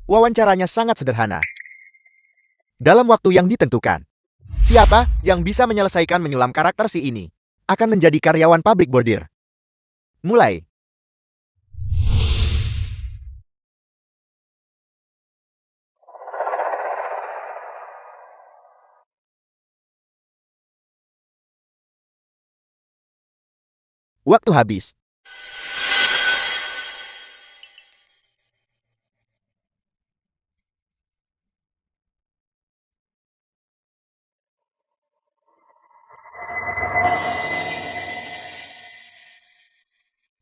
Wawancaranya sangat sederhana. Dalam waktu yang ditentukan. Siapa yang bisa menyelesaikan menyulam karakter si ini akan menjadi karyawan pabrik bordir. Mulai. Waktu habis.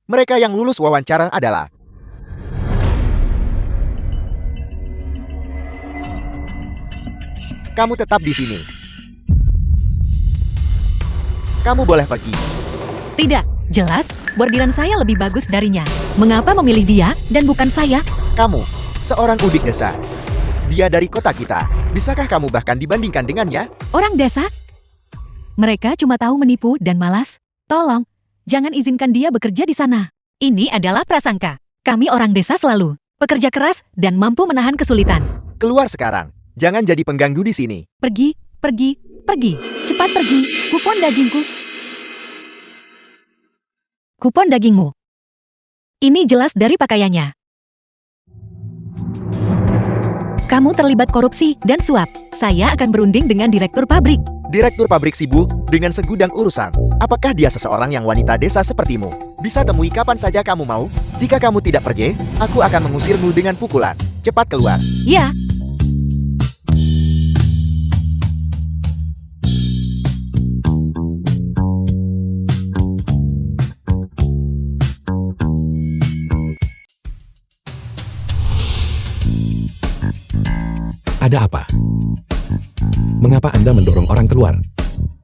Mereka yang lulus wawancara adalah kamu tetap di sini. Kamu boleh pergi. Tidak, jelas, bordiran saya lebih bagus darinya. Mengapa memilih dia dan bukan saya? Kamu, seorang udik desa. Dia dari kota kita. Bisakah kamu bahkan dibandingkan dengannya? Orang desa? Mereka cuma tahu menipu dan malas. Tolong, jangan izinkan dia bekerja di sana. Ini adalah prasangka. Kami orang desa selalu pekerja keras dan mampu menahan kesulitan. Keluar sekarang. Jangan jadi pengganggu di sini. Pergi, pergi, pergi. Cepat pergi, kupon dagingku. Kupon dagingmu. Ini jelas dari pakaiannya. Kamu terlibat korupsi dan suap. Saya akan berunding dengan direktur pabrik. Direktur pabrik sibuk dengan segudang urusan. Apakah dia seseorang yang wanita desa sepertimu? Bisa temui kapan saja kamu mau. Jika kamu tidak pergi, aku akan mengusirmu dengan pukulan. Cepat keluar. Ya, Ada apa? Mengapa Anda mendorong orang keluar?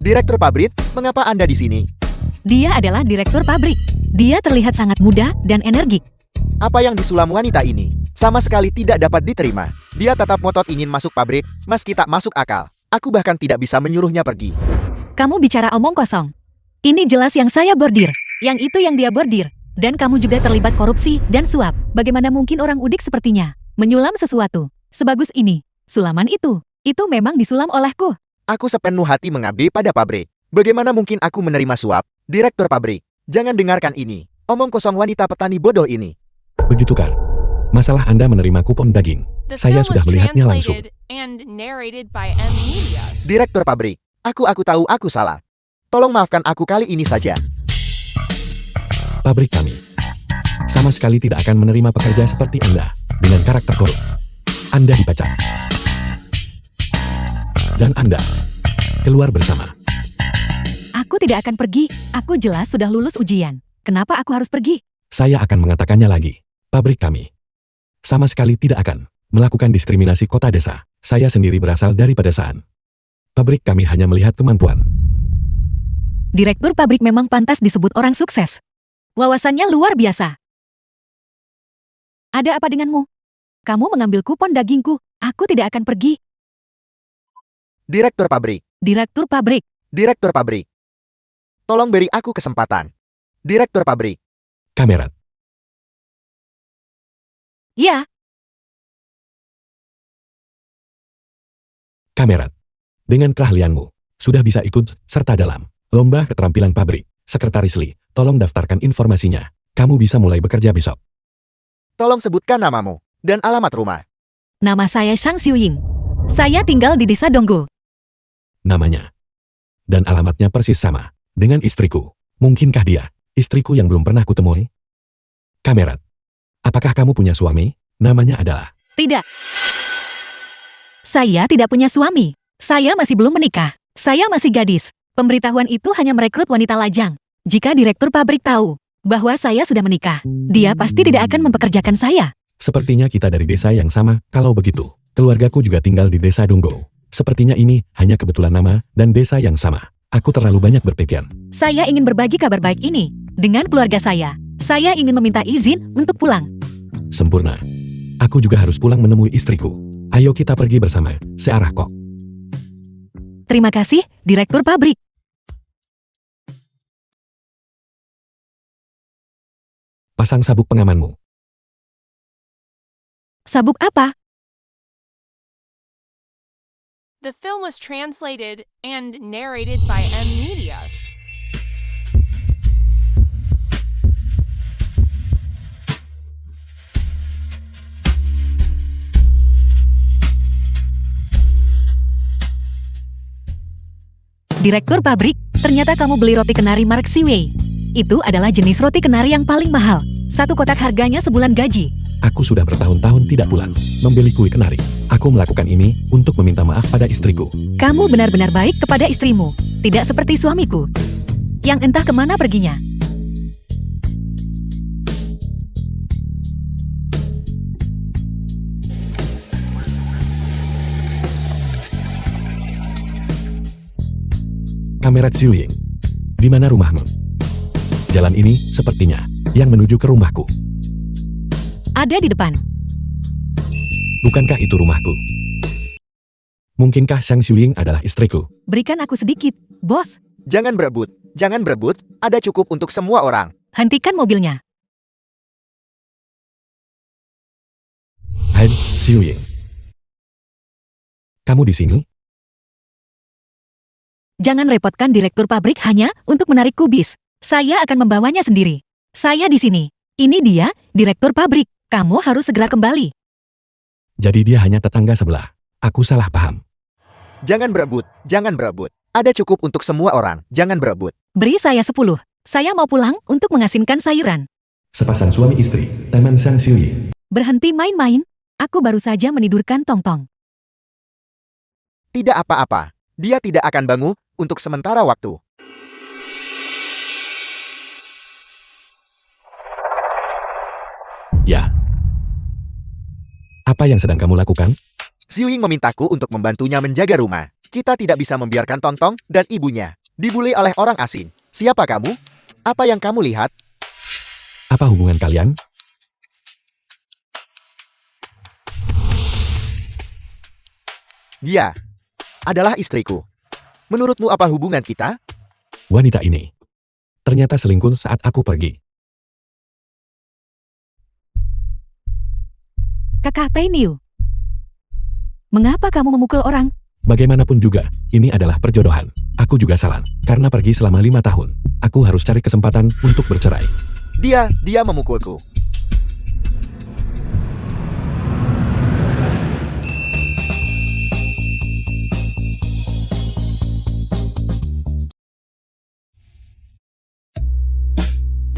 Direktur pabrik, mengapa Anda di sini? dia adalah direktur pabrik. Dia terlihat sangat muda dan energik. Apa yang disulam wanita ini sama sekali tidak dapat diterima. Dia tetap ngotot ingin masuk pabrik, meski tak masuk akal. Aku bahkan tidak bisa menyuruhnya pergi. Kamu bicara omong kosong. Ini jelas yang saya bordir. Yang itu yang dia bordir. Dan kamu juga terlibat korupsi dan suap. Bagaimana mungkin orang udik sepertinya menyulam sesuatu sebagus ini? Sulaman itu memang disulam olehku. Aku sepenuh hati mengabdi pada pabrik. Bagaimana mungkin aku menerima suap? Direktur pabrik, jangan dengarkan ini. Omong kosong wanita petani bodoh ini. Begitu kan? Masalah Anda menerima kupon daging. Saya sudah melihatnya langsung. Direktur pabrik, aku tahu aku salah. Tolong maafkan aku kali ini saja. Pabrik kami sama sekali tidak akan menerima pekerja seperti Anda dengan karakter korup. Anda dipecat. Dan Anda keluar bersama. Aku tidak akan pergi. Aku jelas sudah lulus ujian. Kenapa aku harus pergi? Saya akan mengatakannya lagi. Pabrik kami sama sekali tidak akan melakukan diskriminasi kota desa. Saya sendiri berasal dari pedesaan. Pabrik kami hanya melihat kemampuan. Direktur pabrik memang pantas disebut orang sukses. Wawasannya luar biasa. Ada apa denganmu? Kamu mengambil kupon dagingku. Aku tidak akan pergi. Direktur pabrik, Direktur pabrik. direktur pabrik. Tolong beri aku kesempatan. Direktur pabrik, Kamerat, Ya, Kamerat. Dengan keahlianmu, sudah bisa ikut serta dalam lomba keterampilan pabrik. Sekretaris Lee, tolong daftarkan informasinya. Kamu bisa mulai bekerja besok. tolong sebutkan namamu dan alamat rumah. nama saya Shang Xiuying. Saya tinggal di desa Donggo. Namanya dan alamatnya persis sama dengan istriku. Mungkinkah dia istriku yang belum pernah kutemui? Kamerat, apakah kamu punya suami? Namanya adalah Tidak. Saya tidak punya suami. Saya masih belum menikah. Saya masih gadis. Pemberitahuan itu hanya merekrut wanita lajang. Jika direktur pabrik tahu bahwa saya sudah menikah, dia pasti tidak akan mempekerjakan saya. Sepertinya kita dari desa yang sama. Kalau begitu, keluargaku juga tinggal di desa Donggo. Sepertinya ini hanya kebetulan nama dan desa yang sama. Aku terlalu banyak berpikir. Saya ingin berbagi kabar baik ini dengan keluarga saya. Saya ingin meminta izin untuk pulang. Sempurna. Aku juga harus pulang menemui istriku. Ayo kita pergi bersama, searah kok. Terima kasih, direktur pabrik. Pasang sabuk pengamanmu. Sabuk apa? The film was translated and narrated by M Media. Direktur pabrik, ternyata kamu beli roti kenari merek Siwei. Itu adalah jenis roti kenari yang paling mahal. Satu kotak harganya sebulan gaji. Aku sudah bertahun-tahun tidak pulang membeli kue kenari. Aku melakukan ini untuk meminta maaf pada istriku. Kamu benar-benar baik kepada istrimu. Tidak seperti suamiku, yang entah kemana perginya. Kamera Xiuying, di mana rumahmu? Jalan ini sepertinya yang menuju ke rumahku. Ada di depan. Bukankah itu rumahku? Mungkinkah Sang Xiuying adalah istriku? Berikan aku sedikit, bos. Jangan berebut, jangan berebut, ada cukup untuk semua orang. Hentikan mobilnya. Hai, Xiuying. Kamu di sini? Jangan repotkan direktur pabrik hanya untuk menarik kubis. Saya akan membawanya sendiri. Saya di sini. Ini dia, direktur pabrik. Kamu harus segera kembali. Jadi dia hanya tetangga sebelah. Aku salah paham. Jangan berebut, jangan berebut. Ada cukup untuk semua orang, jangan berebut. Beri saya 10. Saya mau pulang untuk mengasinkan sayuran. Sepasang suami istri, teman Sang Xiuying. Berhenti main-main. Aku baru saja menidurkan Tong-Tong. Tidak apa-apa, dia tidak akan bangun untuk sementara waktu. Ya. Apa yang sedang kamu lakukan? Xiuying memintaku untuk membantunya menjaga rumah. Kita tidak bisa membiarkan Tong-Tong dan ibunya dibully oleh orang asing. Siapa kamu? Apa yang kamu lihat? Apa hubungan kalian? Dia adalah istriku. Menurutmu apa hubungan kita? Wanita ini ternyata selingkuh saat aku pergi. Kakak Tainiu. Mengapa kamu memukul orang? Bagaimanapun juga, ini adalah perjodohan. Aku juga salah, karena pergi selama 5 tahun. Aku harus cari kesempatan untuk bercerai. Dia memukulku.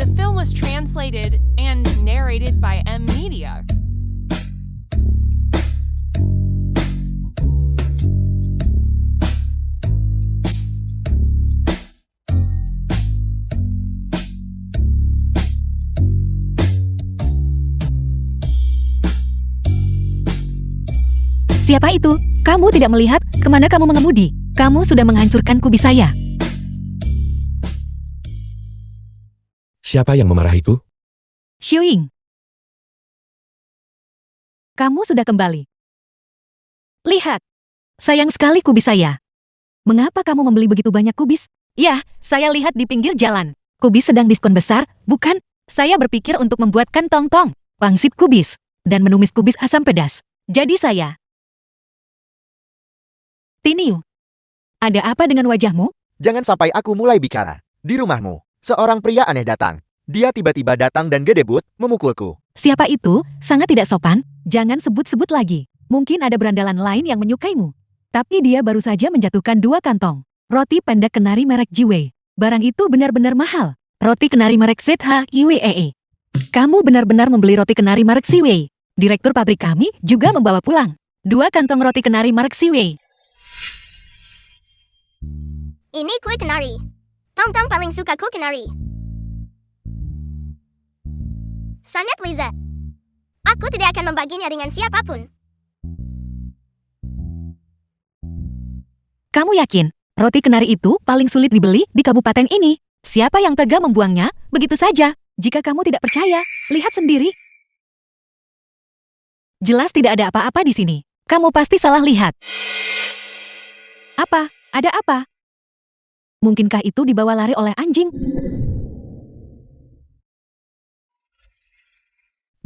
The film was translated and narrated by M Media. Siapa itu? Kamu tidak melihat kemana kamu mengemudi? Kamu sudah menghancurkan kubis saya. Siapa yang memarahiku? Xiuying. Kamu sudah kembali. Lihat. Sayang sekali kubis saya. Mengapa kamu membeli begitu banyak kubis? Ya, saya lihat di pinggir jalan. Kubis sedang diskon besar, bukan? Saya berpikir untuk membuatkan Tong-Tong, pangsit kubis, dan menumis kubis asam pedas. Jadi saya. Tiniu. Ada apa dengan wajahmu? Jangan sampai aku mulai bicara. Di rumahmu, seorang pria aneh datang. Dia tiba-tiba datang dan gedebut, memukulku. Siapa itu? Sangat tidak sopan. Jangan sebut-sebut lagi. Mungkin ada berandalan lain yang menyukaimu. Tapi dia baru saja menjatuhkan 2 kantong. Roti pendek kenari merek Jiwei. Barang itu benar-benar mahal. Roti kenari merek ZH Iwee. Kamu benar-benar membeli roti kenari merek Siwei. Direktur pabrik kami juga membawa pulang 2 kantong roti kenari merek Siwei. Ini kue kenari. Tong-Tong paling suka kue kenari. Sangat lezat. Aku tidak akan membaginya dengan siapapun. Kamu yakin roti kenari itu paling sulit dibeli di kabupaten ini? Siapa yang tega membuangnya begitu saja? Jika kamu tidak percaya, lihat sendiri. Jelas tidak ada apa-apa di sini. Kamu pasti salah lihat. Apa? Ada apa? Mungkinkah itu dibawa lari oleh anjing?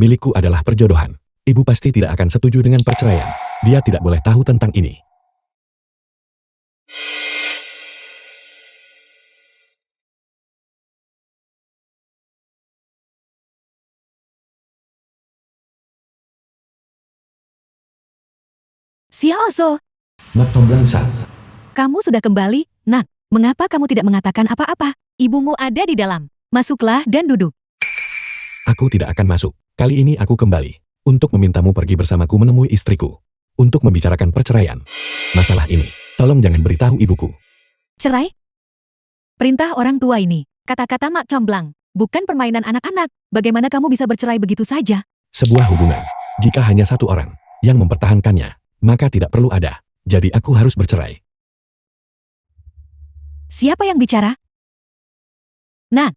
Milikku adalah perjodohan. Ibu pasti tidak akan setuju dengan perceraian. Dia tidak boleh tahu tentang ini. Xiaoso, Mak Comblang San. kamu sudah kembali, nak. Mengapa kamu tidak mengatakan apa-apa? Ibumu ada di dalam. Masuklah dan duduk. Aku tidak akan masuk. Kali ini aku kembali untuk memintamu pergi bersamaku menemui istriku untuk membicarakan perceraian. Masalah ini, tolong jangan beritahu ibuku. Cerai? Perintah orang tua ini. Kata-kata Mak Comblang. Bukan permainan anak-anak. Bagaimana kamu bisa bercerai begitu saja? Sebuah hubungan, jika hanya satu orang yang mempertahankannya, maka tidak perlu ada. Jadi aku harus bercerai. Siapa yang bicara? Nak.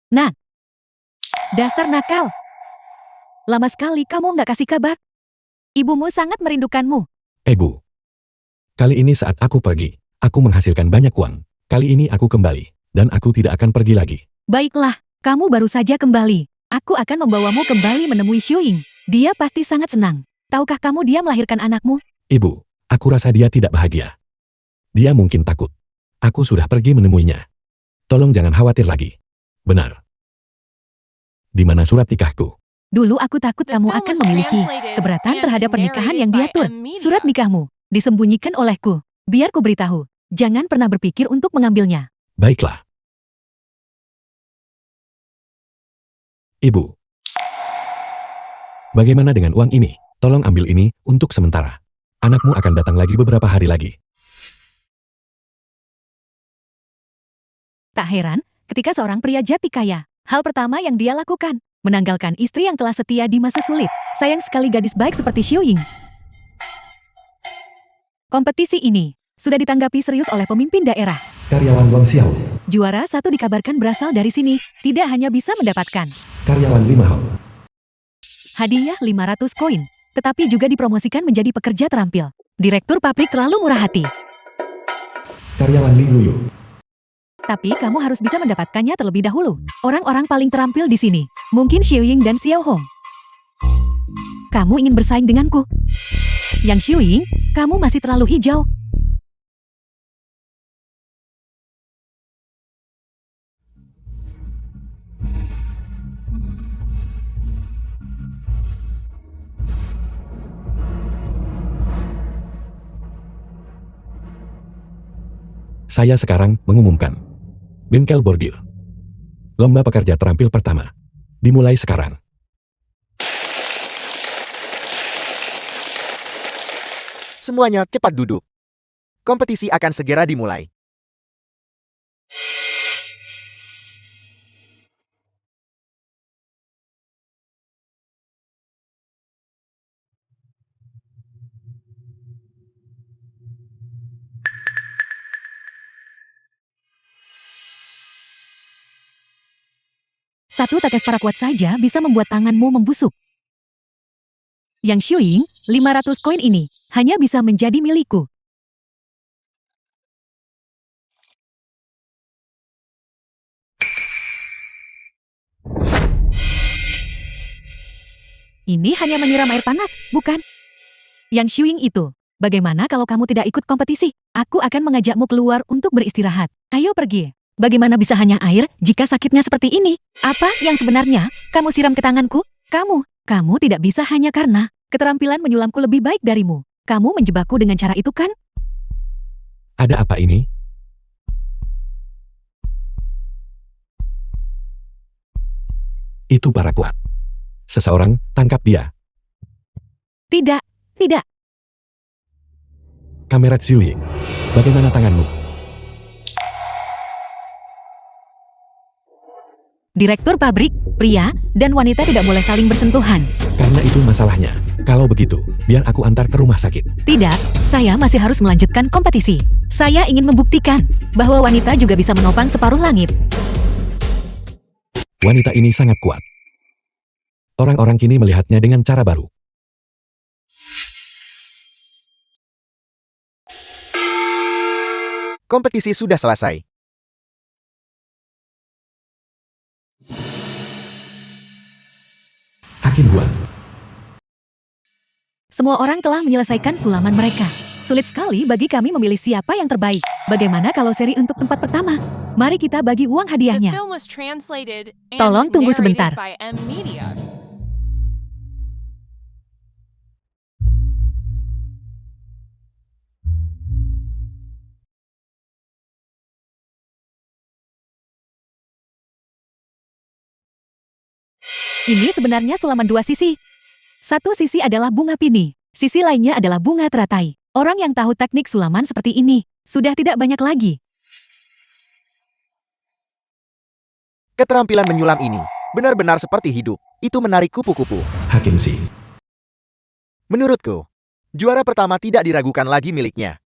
Nak. Dasar nakal. Lama sekali kamu nggak kasih kabar. Ibumu sangat merindukanmu. Bu. Kali ini saat aku pergi, aku menghasilkan banyak uang. Kali ini aku kembali, dan aku tidak akan pergi lagi. Baiklah, kamu baru saja kembali. Aku akan membawamu kembali menemui Xiuying. Dia pasti sangat senang. Tahukah kamu dia melahirkan anakmu? Ibu, aku rasa dia tidak bahagia. Dia mungkin takut. Aku sudah pergi menemuinya. Tolong jangan khawatir lagi. Benar. Di mana surat nikahku? Dulu aku takut The kamu film akan was memiliki translated keberatan and terhadap pernikahan yang narrated by diatur. Amelia. Surat nikahmu disembunyikan olehku. Biar ku beritahu. Jangan pernah berpikir untuk mengambilnya. Baiklah. Ibu. Bagaimana dengan uang ini? Tolong ambil ini untuk sementara. Anakmu akan datang lagi beberapa hari lagi. Tak heran, ketika seorang pria jati kaya, hal pertama yang dia lakukan, menanggalkan istri yang telah setia di masa sulit. Sayang sekali gadis baik seperti Xiuying. Kompetisi ini sudah ditanggapi serius oleh pemimpin daerah. Karyawan Wang Xiao. Juara satu dikabarkan berasal dari sini, tidak hanya bisa mendapatkan Karyawan Lima Hao. hadiah 500 koin, tetapi juga dipromosikan menjadi pekerja terampil. Direktur pabrik terlalu murah hati. Karyawan Li Luyu. Tapi kamu harus bisa mendapatkannya terlebih dahulu. Orang-orang paling terampil di sini, mungkin Xiuying dan Xiao Hong. Kamu ingin bersaing denganku? Yang Xiuying, kamu masih terlalu hijau. Saya sekarang mengumumkan. Bengkel bordir. Lomba pekerja terampil pertama. Dimulai sekarang. Semuanya cepat duduk. Kompetisi akan segera dimulai. Satu tetes paraquat saja bisa membuat tanganmu membusuk. Yang Xiuying, 500 koin ini hanya bisa menjadi milikku. Ini hanya menyiram air panas, bukan? Yang Xiuying itu, bagaimana kalau kamu tidak ikut kompetisi? Aku akan mengajakmu keluar untuk beristirahat. Ayo pergi. Bagaimana bisa hanya air jika sakitnya seperti ini? Apa yang sebenarnya kamu siram ke tanganku? Kamu tidak bisa hanya karena keterampilan menyulamku lebih baik darimu. Kamu menjebakku dengan cara itu kan? Ada apa ini? Itu paraquat. Seseorang, tangkap dia. Tidak, tidak. Kamera Xiuying. Bagaimana tanganmu? Direktur pabrik, pria, dan wanita tidak boleh saling bersentuhan. Karena itu masalahnya. Kalau begitu, biar aku antar ke rumah sakit. Tidak, saya masih harus melanjutkan kompetisi. Saya ingin membuktikan bahwa wanita juga bisa menopang separuh langit. Wanita ini sangat kuat. Orang-orang kini melihatnya dengan cara baru. Kompetisi sudah selesai. Hakim Guan. Semua orang telah menyelesaikan sulaman mereka. Sulit sekali bagi kami memilih siapa yang terbaik. Bagaimana kalau seri untuk tempat pertama? Mari kita bagi uang The hadiahnya. film was translated and Tolong tunggu narrated sebentar. by M Media. Ini sebenarnya sulaman dua sisi. Satu sisi adalah bunga pini, sisi lainnya adalah bunga teratai. Orang yang tahu teknik sulaman seperti ini, sudah tidak banyak lagi. Keterampilan menyulam ini benar-benar seperti hidup. Itu menarik kupu-kupu. Hakim Si. Menurutku, juara pertama tidak diragukan lagi miliknya.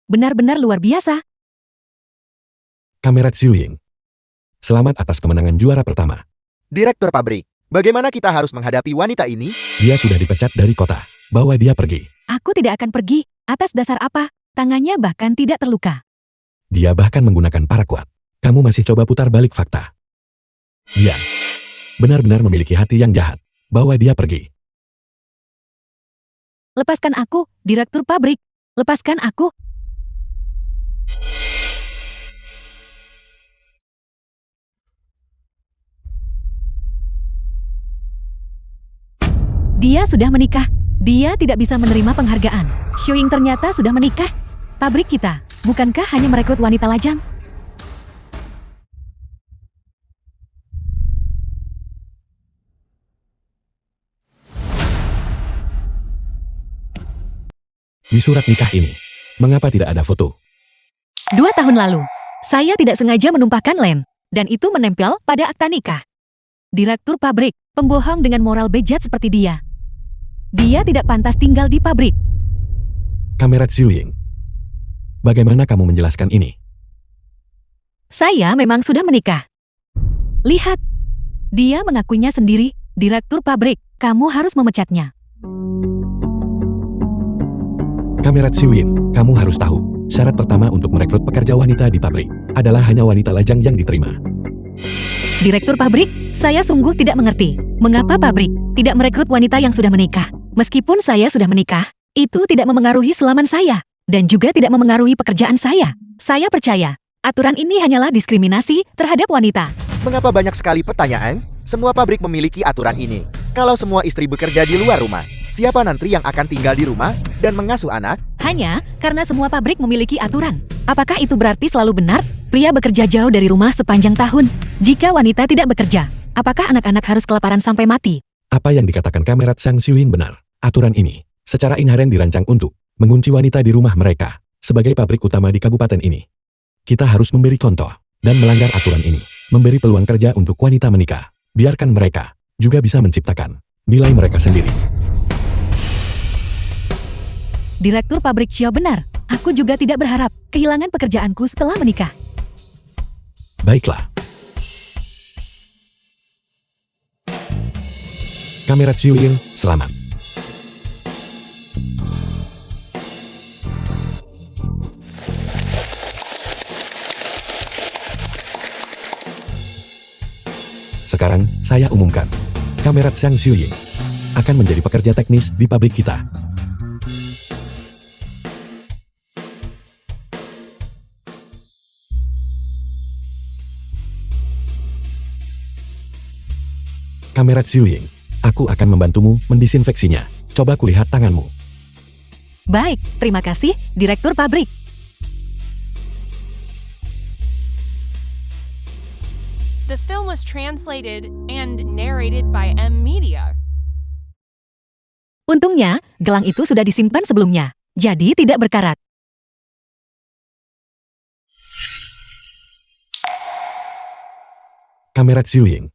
Benar-benar luar biasa. Kamerat Xiuying. Selamat atas kemenangan juara pertama. Direktur pabrik, bagaimana kita harus menghadapi wanita ini? Dia sudah dipecat dari kota. Bawa dia pergi. Aku tidak akan pergi. Atas dasar apa? Tangannya bahkan tidak terluka. Dia bahkan menggunakan paraquat. Kamu masih coba putar balik fakta. Dia benar-benar memiliki hati yang jahat. Bawa dia pergi. Lepaskan aku, direktur pabrik. Lepaskan aku. Dia sudah menikah. Dia tidak bisa menerima penghargaan. Xiuying ternyata sudah menikah. Pabrik kita, bukankah hanya merekrut wanita lajang? Di surat nikah ini, mengapa tidak ada foto? 2 tahun lalu, saya tidak sengaja menumpahkan lem, dan itu menempel pada akta nikah. Direktur pabrik, pembohong dengan moral bejat seperti dia. Dia tidak pantas tinggal di pabrik. Kamerat Xiuying. Bagaimana kamu menjelaskan ini? Saya memang sudah menikah. Lihat, dia mengakuinya sendiri, direktur pabrik, kamu harus memecatnya. Kamerat Xiuying, kamu harus tahu, syarat pertama untuk merekrut pekerja wanita di pabrik adalah hanya wanita lajang yang diterima. Direktur pabrik, saya sungguh tidak mengerti. Mengapa pabrik tidak merekrut wanita yang sudah menikah? Meskipun saya sudah menikah, itu tidak memengaruhi sulaman saya, dan juga tidak memengaruhi pekerjaan saya. Saya percaya, aturan ini hanyalah diskriminasi terhadap wanita. Mengapa banyak sekali pertanyaan? Semua pabrik memiliki aturan ini. Kalau semua istri bekerja di luar rumah, siapa nanti yang akan tinggal di rumah dan mengasuh anak? Hanya karena semua pabrik memiliki aturan. Apakah itu berarti selalu benar? Pria bekerja jauh dari rumah sepanjang tahun. Jika wanita tidak bekerja, apakah anak-anak harus kelaparan sampai mati? Apa yang dikatakan Kamerat Sang Xiuying benar. Aturan ini secara inheren dirancang untuk mengunci wanita di rumah mereka sebagai pabrik utama di kabupaten ini. Kita harus memberi contoh dan melanggar aturan ini, memberi peluang kerja untuk wanita menikah. Biarkan mereka juga bisa menciptakan nilai mereka sendiri. Direktur pabrik Xiao benar. Aku juga tidak berharap kehilangan pekerjaanku setelah menikah. Baiklah. Kamerat Xiuying, selamat. Sekarang, saya umumkan. Kamerat Sang Xiuying akan menjadi pekerja teknis di pabrik kita. Kamerat Xiuying, aku akan membantumu mendisinfeksinya. Coba kulihat tanganmu. Baik, terima kasih, direktur pabrik. The film was translated and narrated by M Media. Untungnya, gelang itu sudah disimpan sebelumnya, jadi tidak berkarat. Kamerat Xiuying,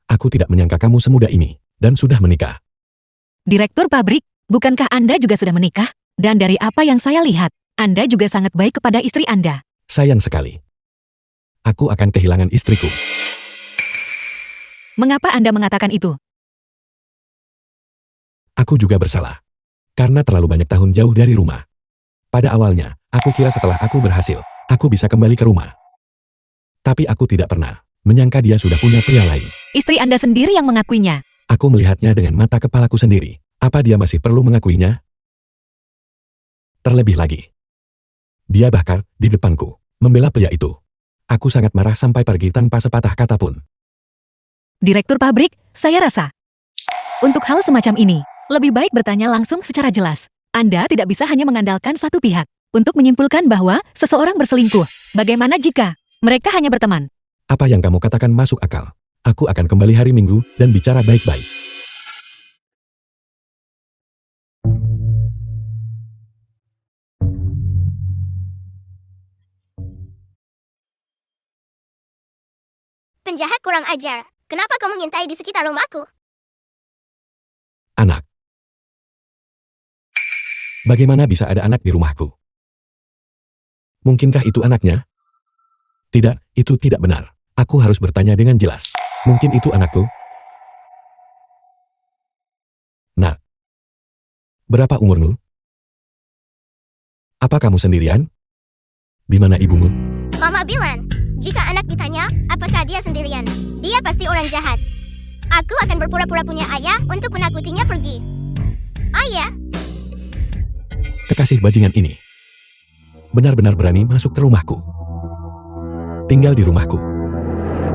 aku tidak menyangka kamu semudah ini, dan sudah menikah. Direktur pabrik, bukankah Anda juga sudah menikah? Dan dari apa yang saya lihat, Anda juga sangat baik kepada istri Anda. Sayang sekali. Aku akan kehilangan istriku. Mengapa Anda mengatakan itu? Aku juga bersalah. Karena terlalu banyak tahun jauh dari rumah. Pada awalnya, aku kira setelah aku berhasil, aku bisa kembali ke rumah. Tapi aku tidak pernah menyangka dia sudah punya pria lain. Istri Anda sendiri yang mengakuinya. Aku melihatnya dengan mata kepalaku sendiri. Apa dia masih perlu mengakuinya? Terlebih lagi, dia bahkan di depanku membela pria itu. Aku sangat marah sampai pergi tanpa sepatah kata pun. Direktur pabrik, saya rasa. Untuk hal semacam ini, lebih baik bertanya langsung secara jelas. Anda tidak bisa hanya mengandalkan satu pihak untuk menyimpulkan bahwa seseorang berselingkuh. Bagaimana jika mereka hanya berteman? Apa yang kamu katakan masuk akal. Aku akan kembali hari Minggu dan bicara baik-baik. Penjahat kurang ajar. Kenapa kau mengintai di sekitar rumahku? Anak. Bagaimana bisa ada anak di rumahku? Mungkinkah itu anaknya? Tidak, itu tidak benar. Aku harus bertanya dengan jelas. Mungkin itu anakku? Nak. Berapa umurmu? Apa kamu sendirian? Di mana ibumu? Mama bilang, jika anak ditanya, apakah dia sendirian? Dia pasti orang jahat. Aku akan berpura-pura punya ayah untuk menakutinya pergi. Ayah, Kekasih bajingan ini benar-benar berani masuk ke rumahku. Tinggal di rumahku.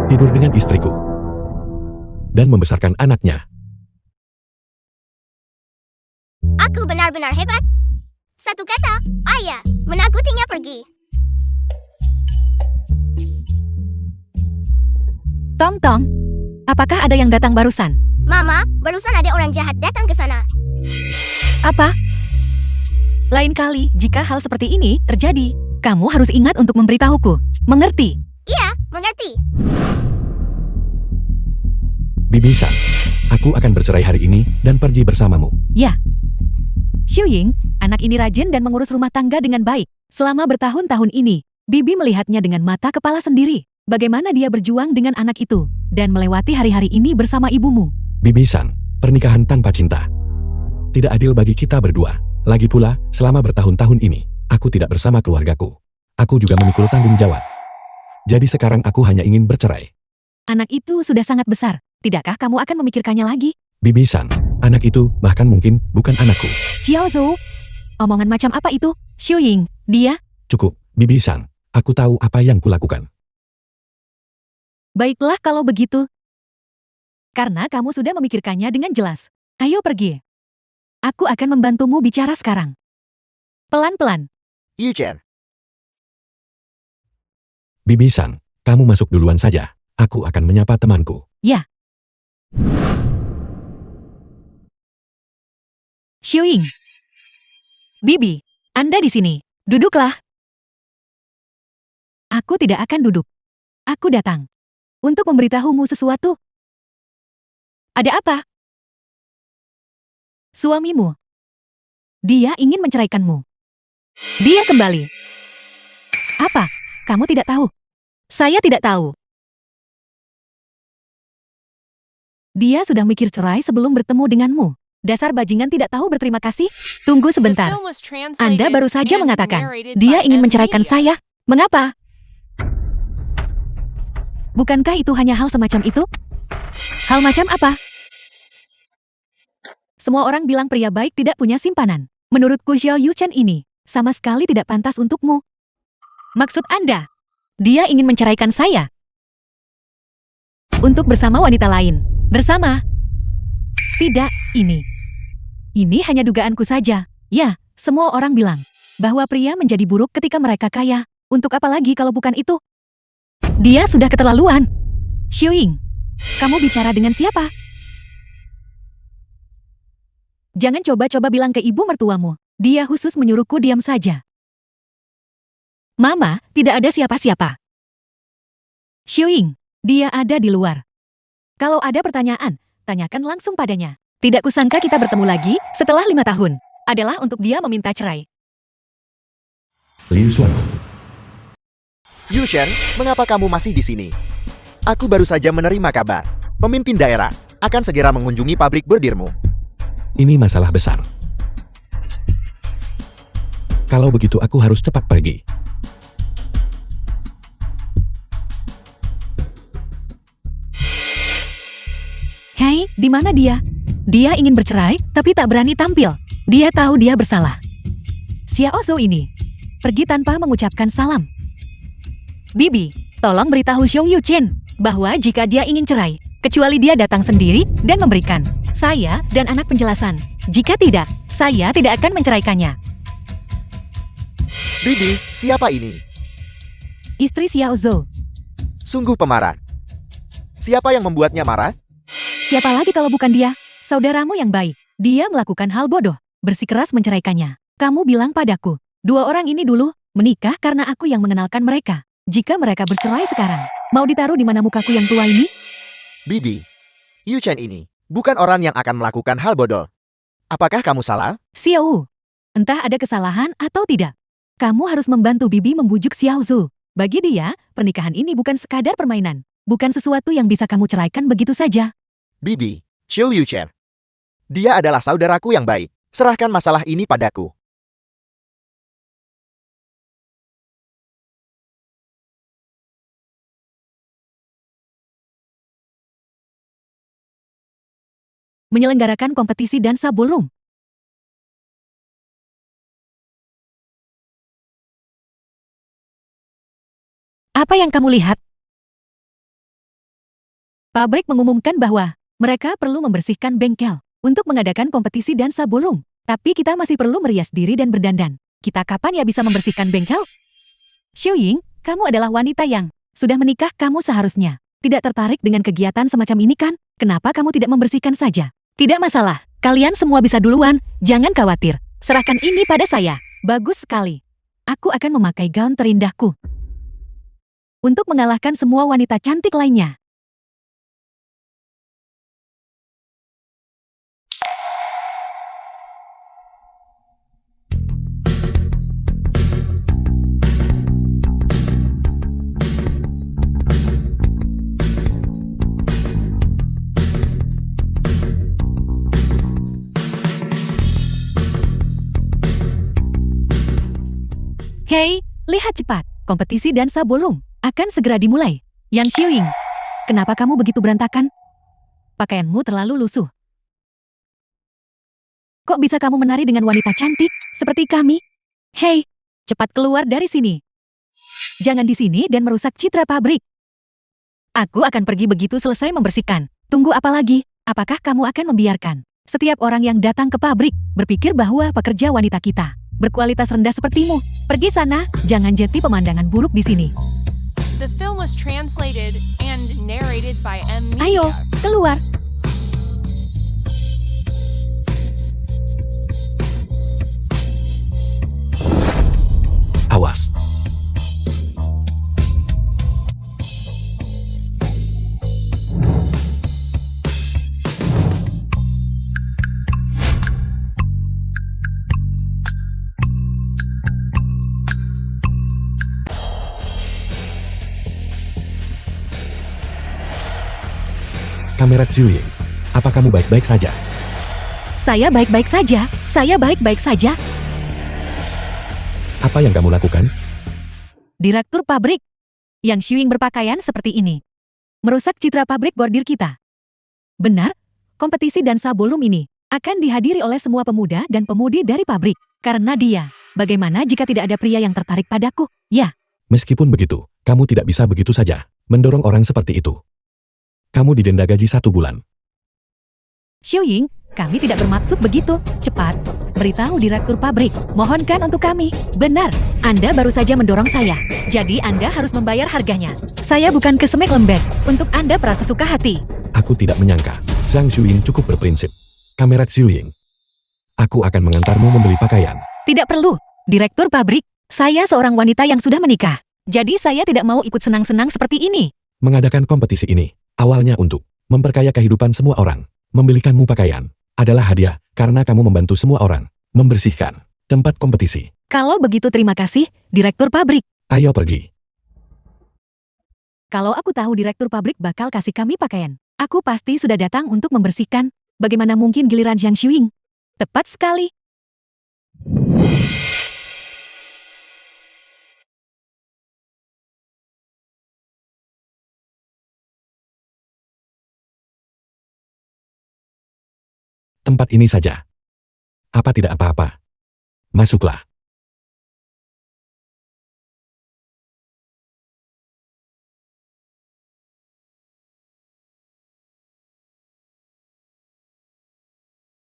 Tidur dengan istriku. Dan membesarkan anaknya. aku benar-benar hebat. Satu kata, ayah, menakutinya pergi. Tong, apakah ada yang datang barusan? Mama, barusan ada orang jahat datang ke sana. Apa? Lain kali, jika hal seperti ini terjadi, kamu harus ingat untuk memberitahuku. Mengerti? Iya, mengerti. Bibi-san, aku akan bercerai hari ini dan pergi bersamamu. Ya. Xiu Ying, anak ini rajin dan mengurus rumah tangga dengan baik. Selama bertahun-tahun ini, Bibi melihatnya dengan mata kepala sendiri. Bagaimana dia berjuang dengan anak itu, dan melewati hari-hari ini bersama ibumu. Bibi-san, pernikahan tanpa cinta. Tidak adil bagi kita berdua. Lagi pula, selama bertahun-tahun ini, aku tidak bersama keluargaku. Aku juga memikul tanggung jawab. Jadi sekarang aku hanya ingin bercerai. Anak itu sudah sangat besar. Tidakkah kamu akan memikirkannya lagi? Bibi-san, anak itu bahkan mungkin bukan anakku. Xiao Zhou, omongan macam apa itu? Xiu Ying, dia? Cukup, Bibi-san. Aku tahu apa yang kulakukan. Baiklah kalau begitu. Karena kamu sudah memikirkannya dengan jelas. Ayo pergi. Aku akan membantumu bicara sekarang. Pelan-pelan. Yuchen, Bibi-san, kamu masuk duluan saja. Aku akan menyapa temanku. Ya. Xiu Ying. Bibi, Anda di sini. Duduklah. Aku tidak akan duduk. Aku datang untuk memberitahumu sesuatu. Ada apa? Suamimu. Dia ingin menceraikanmu. Dia kembali. Apa? Kamu tidak tahu? Saya tidak tahu. Dia sudah mikir cerai sebelum bertemu denganmu. Dasar bajingan tidak tahu berterima kasih. Tunggu The sebentar. film was translated Anda baru saja and mengatakan, narrated dia by ingin M. menceraikan Media. saya. Mengapa? Bukankah itu hanya hal semacam itu? Hal macam apa? Semua orang bilang pria baik tidak punya simpanan. Menurutku Xiao Yuchen ini sama sekali tidak pantas untukmu. Maksud Anda, dia ingin menceraikan saya? Untuk bersama wanita lain. Bersama? Tidak, ini hanya dugaanku saja. Ya, semua orang bilang bahwa pria menjadi buruk ketika mereka kaya. Untuk apa lagi kalau bukan itu? Dia sudah keterlaluan. Xiu Ying, kamu bicara dengan siapa? Jangan coba-coba bilang ke ibu mertuamu. Dia khusus menyuruhku diam saja. Mama, tidak ada siapa-siapa. Xiu Ying, dia ada di luar. Kalau ada pertanyaan, tanyakan langsung padanya. Tidak kusangka kita bertemu lagi setelah 5 tahun. Adalah untuk dia meminta cerai. Liu Xuan, Yuchen, mengapa kamu masih di sini? Aku baru saja menerima kabar. Pemimpin daerah akan segera mengunjungi pabrik bordirmu. ini masalah besar. Kalau begitu aku harus cepat pergi. Hei, di mana dia? Dia ingin bercerai, tapi tak berani tampil. Dia tahu dia bersalah. Xiao Zhou ini pergi tanpa mengucapkan salam. Bibi, tolong beritahu Xiong Yu Chen bahwa jika dia ingin cerai, kecuali dia datang sendiri dan memberikan saya dan anak penjelasan. Jika tidak, saya tidak akan menceraikannya. Bibi, siapa ini? Istri Xiao Zhou. Sungguh pemarah. Siapa yang membuatnya marah? Siapa lagi kalau bukan dia? Saudaramu yang baik. Dia melakukan hal bodoh, bersikeras menceraikannya. Kamu bilang padaku, dua orang ini dulu menikah karena aku yang mengenalkan mereka. Jika mereka bercerai sekarang, mau ditaruh di mana mukaku yang tua ini? Bibi, Yu Chen ini bukan orang yang akan melakukan hal bodoh. Apakah kamu salah? Xiao, entah ada kesalahan atau tidak. Kamu harus membantu Bibi membujuk Xiao Zhou. Bagi dia, pernikahan ini bukan sekadar permainan. Bukan sesuatu yang bisa kamu ceraikan begitu saja. Bibi, Xiao Yu Chen. Dia adalah saudaraku yang baik. Serahkan masalah ini padaku. Menyelenggarakan kompetisi dansa ballroom. Apa yang kamu lihat? Pabrik mengumumkan bahwa mereka perlu membersihkan bengkel untuk mengadakan kompetisi dansa ballroom. Tapi kita masih perlu merias diri dan berdandan. Kita kapan ya bisa membersihkan bengkel? Xiu Ying, kamu adalah wanita yang sudah menikah, kamu seharusnya tidak tertarik dengan kegiatan semacam ini kan? Kenapa kamu tidak membersihkan saja? Tidak masalah, kalian semua bisa duluan, jangan khawatir. Serahkan ini pada saya. Bagus sekali. Aku akan memakai gaun terindahku untuk mengalahkan semua wanita cantik lainnya. Hei, lihat cepat. Kompetisi dansa ballroom akan segera dimulai. Yang Xiuying, kenapa kamu begitu berantakan? Pakaianmu terlalu lusuh. Kok bisa kamu menari dengan wanita cantik seperti kami? Hei, cepat keluar dari sini. Jangan di sini dan merusak citra pabrik. Aku akan pergi begitu selesai membersihkan. Tunggu apa lagi? Apakah kamu akan membiarkan setiap orang yang datang ke pabrik berpikir bahwa pekerja wanita kita berkualitas rendah sepertimu? Pergi sana, jangan jeti pemandangan buruk di sini. The film was translated and narrated by M. Ayo, Media. keluar. Awas. Kamera Xiuying, apa kamu baik-baik saja? Saya baik-baik saja. Saya baik-baik saja. Apa yang kamu lakukan? Direktur pabrik. Yang Xiuying berpakaian seperti ini merusak citra pabrik bordir kita. Benar, kompetisi dansa ballroom ini akan dihadiri oleh semua pemuda dan pemudi dari pabrik. Karena dia, bagaimana jika tidak ada pria yang tertarik padaku? Ya, Meskipun begitu, kamu tidak bisa begitu saja mendorong orang seperti itu. Kamu didenda gaji 1 bulan. Xiuying, kami tidak bermaksud begitu. Cepat, beritahu direktur pabrik. Mohonkan untuk kami. Benar, Anda baru saja mendorong saya. Jadi Anda harus membayar harganya. Saya bukan kesemek lembek untuk Anda merasa suka hati. Aku tidak menyangka, Zhang Xiuying cukup berprinsip. Kamera Xiuying, aku akan mengantarmu membeli pakaian. Tidak perlu, direktur pabrik. Saya seorang wanita yang sudah menikah. Jadi saya tidak mau ikut senang-senang seperti ini. Mengadakan kompetisi ini, awalnya untuk memperkaya kehidupan semua orang. Membelikanmu pakaian adalah hadiah karena kamu membantu semua orang membersihkan tempat kompetisi. Kalau begitu terima kasih, direktur pabrik. Ayo pergi. Kalau aku tahu direktur pabrik bakal kasih kami pakaian, aku pasti sudah datang untuk membersihkan. Bagaimana mungkin giliran Zhang Xiuying? Tepat sekali. Tempat ini saja. Apa tidak apa-apa? Masuklah.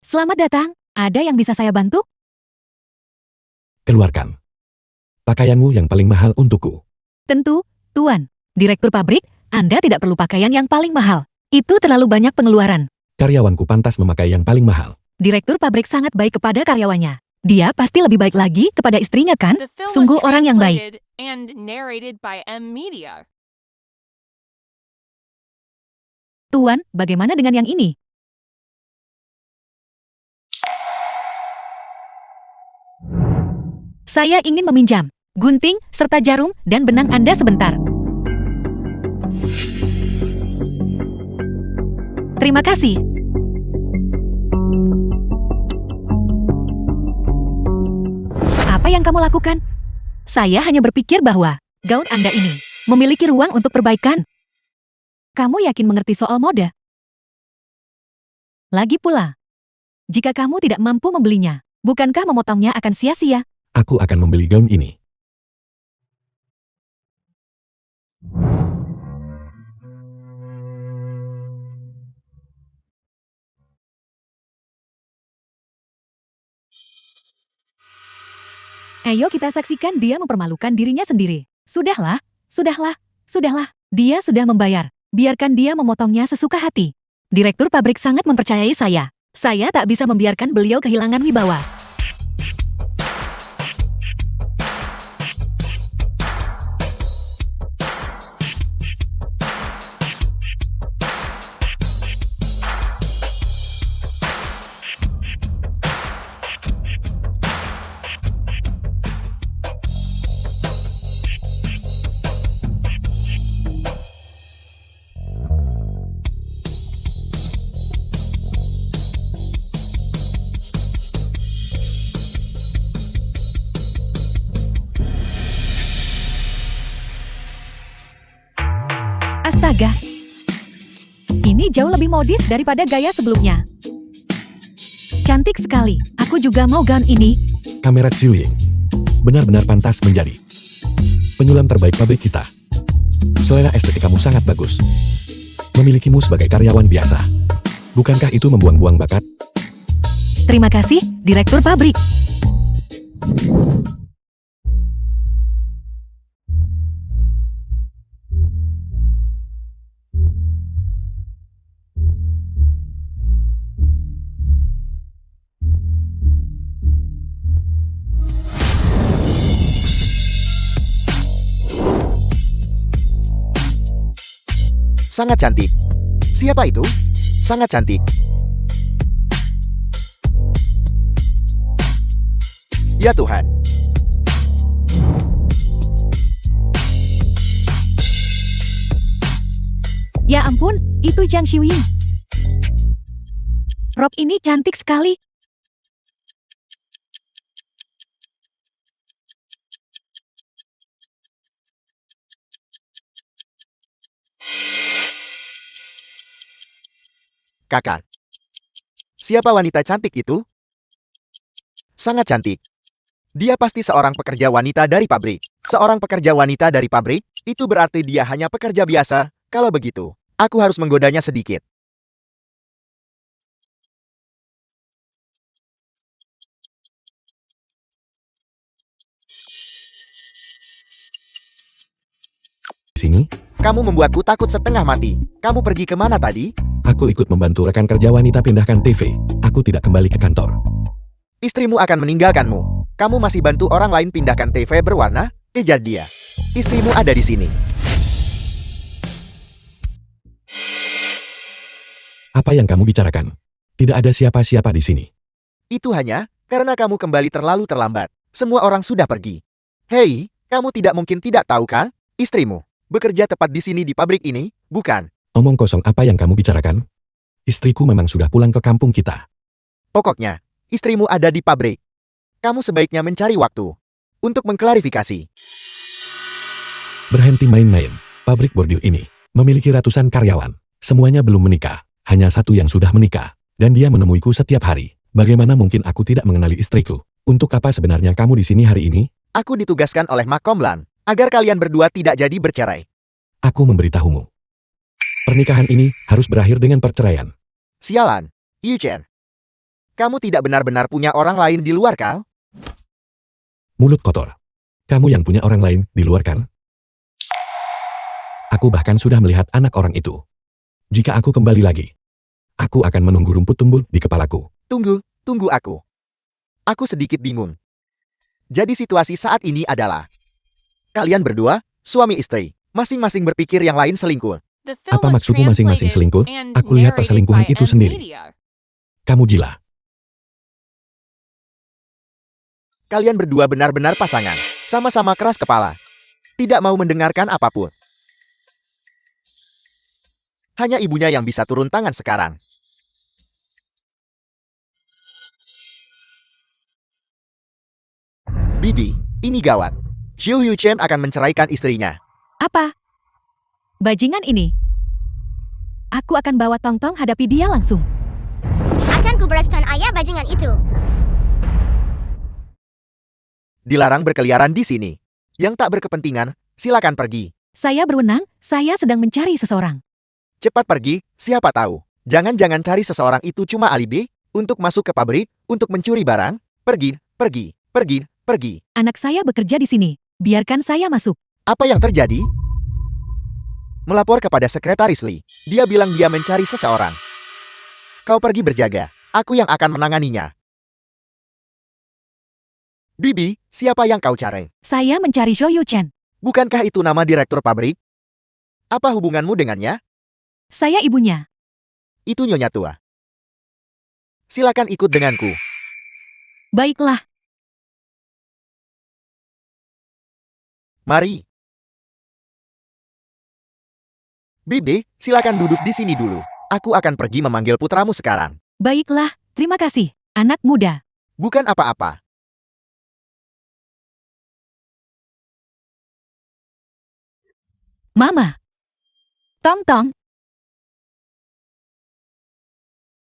Selamat datang. Ada yang bisa saya bantu? Keluarkan pakaianmu yang paling mahal untukku. Tentu, Tuan. Direktur pabrik, Anda tidak perlu pakaian yang paling mahal. Itu terlalu banyak pengeluaran. Karyawanku pantas memakai yang paling mahal. Direktur pabrik sangat baik kepada karyawannya. Dia pasti lebih baik lagi kepada istrinya kan? The film Sungguh was orang yang baik. translated and narrated by M Media. Tuan, bagaimana dengan yang ini? Saya ingin meminjam gunting, serta jarum, dan benang Anda sebentar. Terima kasih. Apa yang kamu lakukan? Saya hanya berpikir bahwa gaun Anda ini memiliki ruang untuk perbaikan. Kamu yakin mengerti soal mode? Lagi pula, jika kamu tidak mampu membelinya, bukankah memotongnya akan sia-sia? Aku akan membeli gaun ini. Ayo kita saksikan dia mempermalukan dirinya sendiri. Sudahlah, sudahlah, sudahlah. Dia sudah membayar. Biarkan dia memotongnya sesuka hati. Direktur pabrik sangat mempercayai saya. Saya tak bisa membiarkan beliau kehilangan wibawa. Astaga, ini jauh lebih modis daripada gaya sebelumnya. Cantik sekali, aku juga mau gaun ini. Kamera Xiuying benar-benar pantas menjadi penyulam terbaik pabrik kita. Selera estetik kamu sangat bagus. Memilikimu sebagai karyawan biasa. Bukankah itu membuang-buang bakat? Terima kasih, Direktur pabrik. Sangat cantik. Siapa itu? Sangat cantik. Ya Tuhan. Ya ampun, itu Zhang Xiuying. Rok ini cantik sekali. Kakak. Siapa wanita cantik itu? Sangat cantik. Dia pasti seorang pekerja wanita dari pabrik. Seorang pekerja wanita dari pabrik, itu berarti dia hanya pekerja biasa. Kalau begitu, aku harus menggodanya sedikit. Sini, Kamu membuatku takut setengah mati. Kamu pergi kemana tadi? aku ikut membantu rekan kerja wanita pindahkan TV. Aku tidak kembali ke kantor. Istrimu akan meninggalkanmu. Kamu masih bantu orang lain pindahkan TV berwarna? Kejar dia. Istrimu ada di sini. Apa yang kamu bicarakan? Tidak ada siapa-siapa di sini. Itu hanya karena kamu kembali terlalu terlambat. Semua orang sudah pergi. Hei, kamu tidak mungkin tidak tahu kan? Istrimu bekerja tepat di sini di pabrik ini, bukan? Omong kosong apa yang kamu bicarakan? Istriku memang sudah pulang ke kampung kita. Pokoknya, istrimu ada di pabrik. Kamu sebaiknya mencari waktu untuk mengklarifikasi. Berhenti main-main. Pabrik bordir ini memiliki ratusan karyawan. Semuanya belum menikah. Hanya satu yang sudah menikah. Dan dia menemuiku setiap hari. Bagaimana mungkin aku tidak mengenali istriku? Untuk apa sebenarnya kamu di sini hari ini? Aku ditugaskan oleh Makomlan agar kalian berdua tidak jadi bercerai. Aku memberitahumu. Pernikahan ini harus berakhir dengan perceraian. Sialan, Yu Chen. Kamu tidak benar-benar punya orang lain di luar kau? Mulut kotor. Kamu yang punya orang lain di luar kan? Aku bahkan sudah melihat anak orang itu. Jika aku kembali lagi, aku akan menunggu rumput tumbuh di kepalaku. Tunggu aku. Aku sedikit bingung. Jadi situasi saat ini adalah kalian berdua, suami istri, masing-masing berpikir yang lain selingkuh. The film Apa was maksudmu masing-masing translated selingkuh? and Aku lihat narrated perselingkuhan by itu sendiri. M-Media. Kamu gila. Kalian berdua benar-benar pasangan, sama-sama keras kepala. Tidak mau mendengarkan apapun. Hanya ibunya yang bisa turun tangan sekarang. Bibi, ini gawat. Xiu Yu Chen akan menceraikan istrinya. Apa? Bajingan ini. Aku akan bawa Tongtong hadapi dia langsung. Akan kuberaskan ayah bajingan itu. Dilarang berkeliaran di sini. Yang tak berkepentingan, silakan pergi. Saya berwenang, saya sedang mencari seseorang. Cepat pergi, siapa tahu. Jangan-jangan cari seseorang itu cuma alibi untuk masuk ke pabrik, untuk mencuri barang. Pergi. Anak saya bekerja di sini. Biarkan saya masuk. Apa yang terjadi? Melapor kepada sekretaris Li. Dia bilang dia mencari seseorang. Kau pergi berjaga. Aku yang akan menanganinya. Bibi, siapa yang kau cari? Saya mencari Xiu Yu Chen. Bukankah itu nama direktur pabrik? Apa hubunganmu dengannya? Saya ibunya. Itu nyonya tua. Silakan ikut denganku. Baiklah. Mari. Bibi, silakan duduk di sini dulu. Aku akan pergi memanggil putramu sekarang. Baiklah, terima kasih, anak muda. Bukan apa-apa. Mama. Tongtong.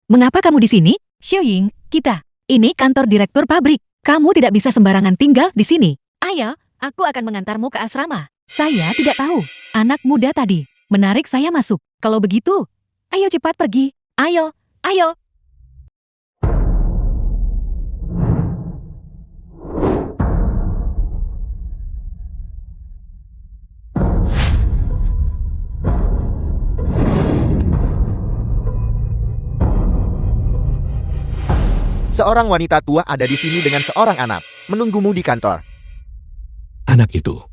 Mengapa kamu di sini? Xiu Ying, kita. Ini kantor direktur pabrik. Kamu tidak bisa sembarangan tinggal di sini. Ayo, aku akan mengantarmu ke asrama. Saya tidak tahu. Anak muda tadi menarik saya masuk. Kalau begitu, ayo cepat pergi. Ayo. Seorang wanita tua ada di sini dengan seorang anak, menunggumu di kantor. Anak itu.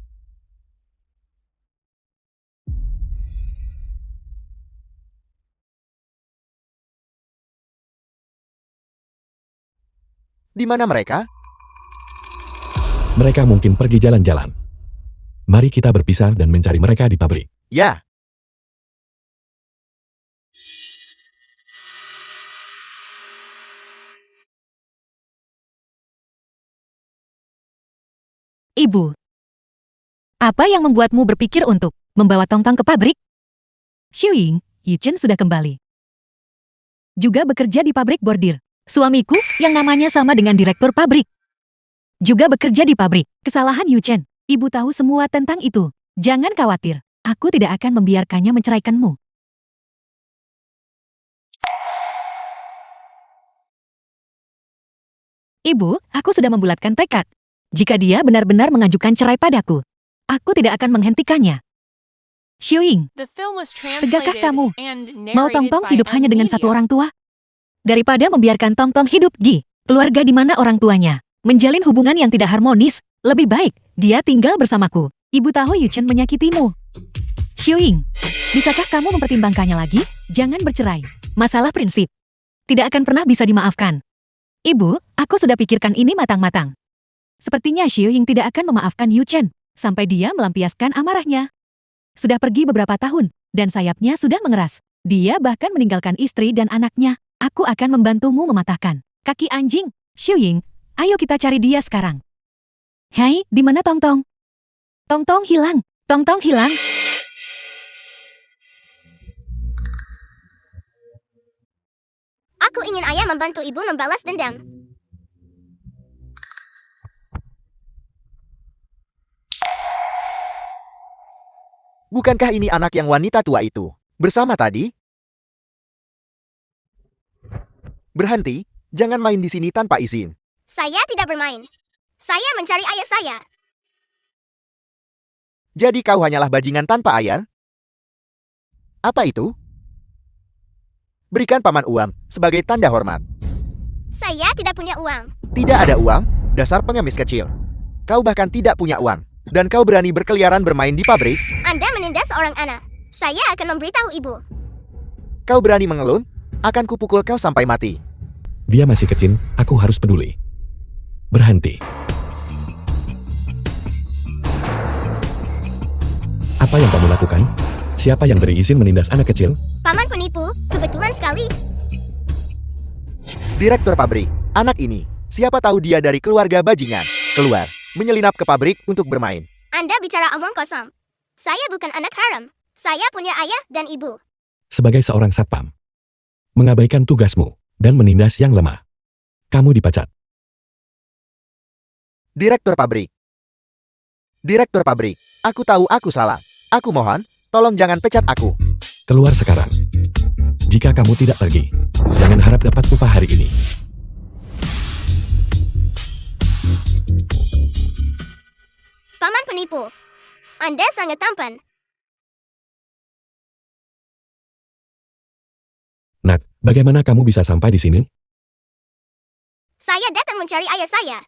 Di mana mereka? Mereka mungkin pergi jalan-jalan. Mari kita berpisah dan mencari mereka di pabrik. Ya. Ibu. Apa yang membuatmu berpikir untuk membawa Tongtong ke pabrik? Xiu Ying, Yu Chen sudah kembali. Juga bekerja di pabrik bordir. Suamiku, yang namanya sama dengan direktur pabrik, juga bekerja di pabrik. Kesalahan Yu Chen. Ibu tahu semua tentang itu. Jangan khawatir. Aku tidak akan membiarkannya menceraikanmu. Ibu, aku sudah membulatkan tekad. Jika dia benar-benar mengajukan cerai padaku, aku tidak akan menghentikannya. Xiu Ying, The film was tegakkah translated kamu and mau narrated Tongtong by hidup hanya dengan satu M-Media. orang tua? Daripada membiarkan Tongtong hidup di keluarga di mana orang tuanya menjalin hubungan yang tidak harmonis, lebih baik dia tinggal bersamaku. Ibu tahu Yu Chen menyakitimu. Xiu Ying, bisakah kamu mempertimbangkannya lagi? Jangan bercerai. Masalah prinsip tidak akan pernah bisa dimaafkan. Ibu, aku sudah pikirkan ini matang-matang. Sepertinya Xiu Ying tidak akan memaafkan Yu Chen sampai dia melampiaskan amarahnya. Sudah pergi beberapa tahun, dan sayapnya sudah mengeras. Dia bahkan meninggalkan istri dan anaknya. Aku akan membantumu mematahkan kaki anjing. Xiu Ying, ayo kita cari dia sekarang. Hai, di mana Tongtong? Tongtong hilang. Tongtong hilang. Aku ingin ayah membantu ibu membalas dendam. Bukankah ini anak yang wanita tua itu? Bersama tadi? Berhenti, jangan main di sini tanpa izin. Saya tidak bermain. Saya mencari ayah saya. Jadi kau hanyalah bajingan tanpa ayah? Apa itu? Berikan paman uang sebagai tanda hormat. Saya tidak punya uang. Tidak ada uang, dasar pengemis kecil. Kau bahkan tidak punya uang. Dan kau berani berkeliaran bermain di pabrik? Anda menindas seorang anak. Saya akan memberitahu ibu. Kau berani mengelun? Akan kupukul kau sampai mati. Dia masih kecil, aku harus peduli. Berhenti. Apa yang kamu lakukan? Siapa yang beri izin menindas anak kecil? Paman penipu, kebetulan sekali. Direktur pabrik, anak ini. Siapa tahu dia dari keluarga bajingan. Keluar, menyelinap ke pabrik untuk bermain. Anda bicara omong kosong. Saya bukan anak haram. Saya punya ayah dan ibu. Sebagai seorang satpam, mengabaikan tugasmu dan menindas yang lemah, kamu dipecat. Direktur pabrik. Direktur pabrik, aku tahu aku salah. Aku mohon, tolong jangan pecat aku. Keluar sekarang. Jika kamu tidak pergi, jangan harap dapat upah hari ini. Paman penipu. Anda sangat tampan. Nak, bagaimana kamu bisa sampai di sini? Saya datang mencari ayah saya.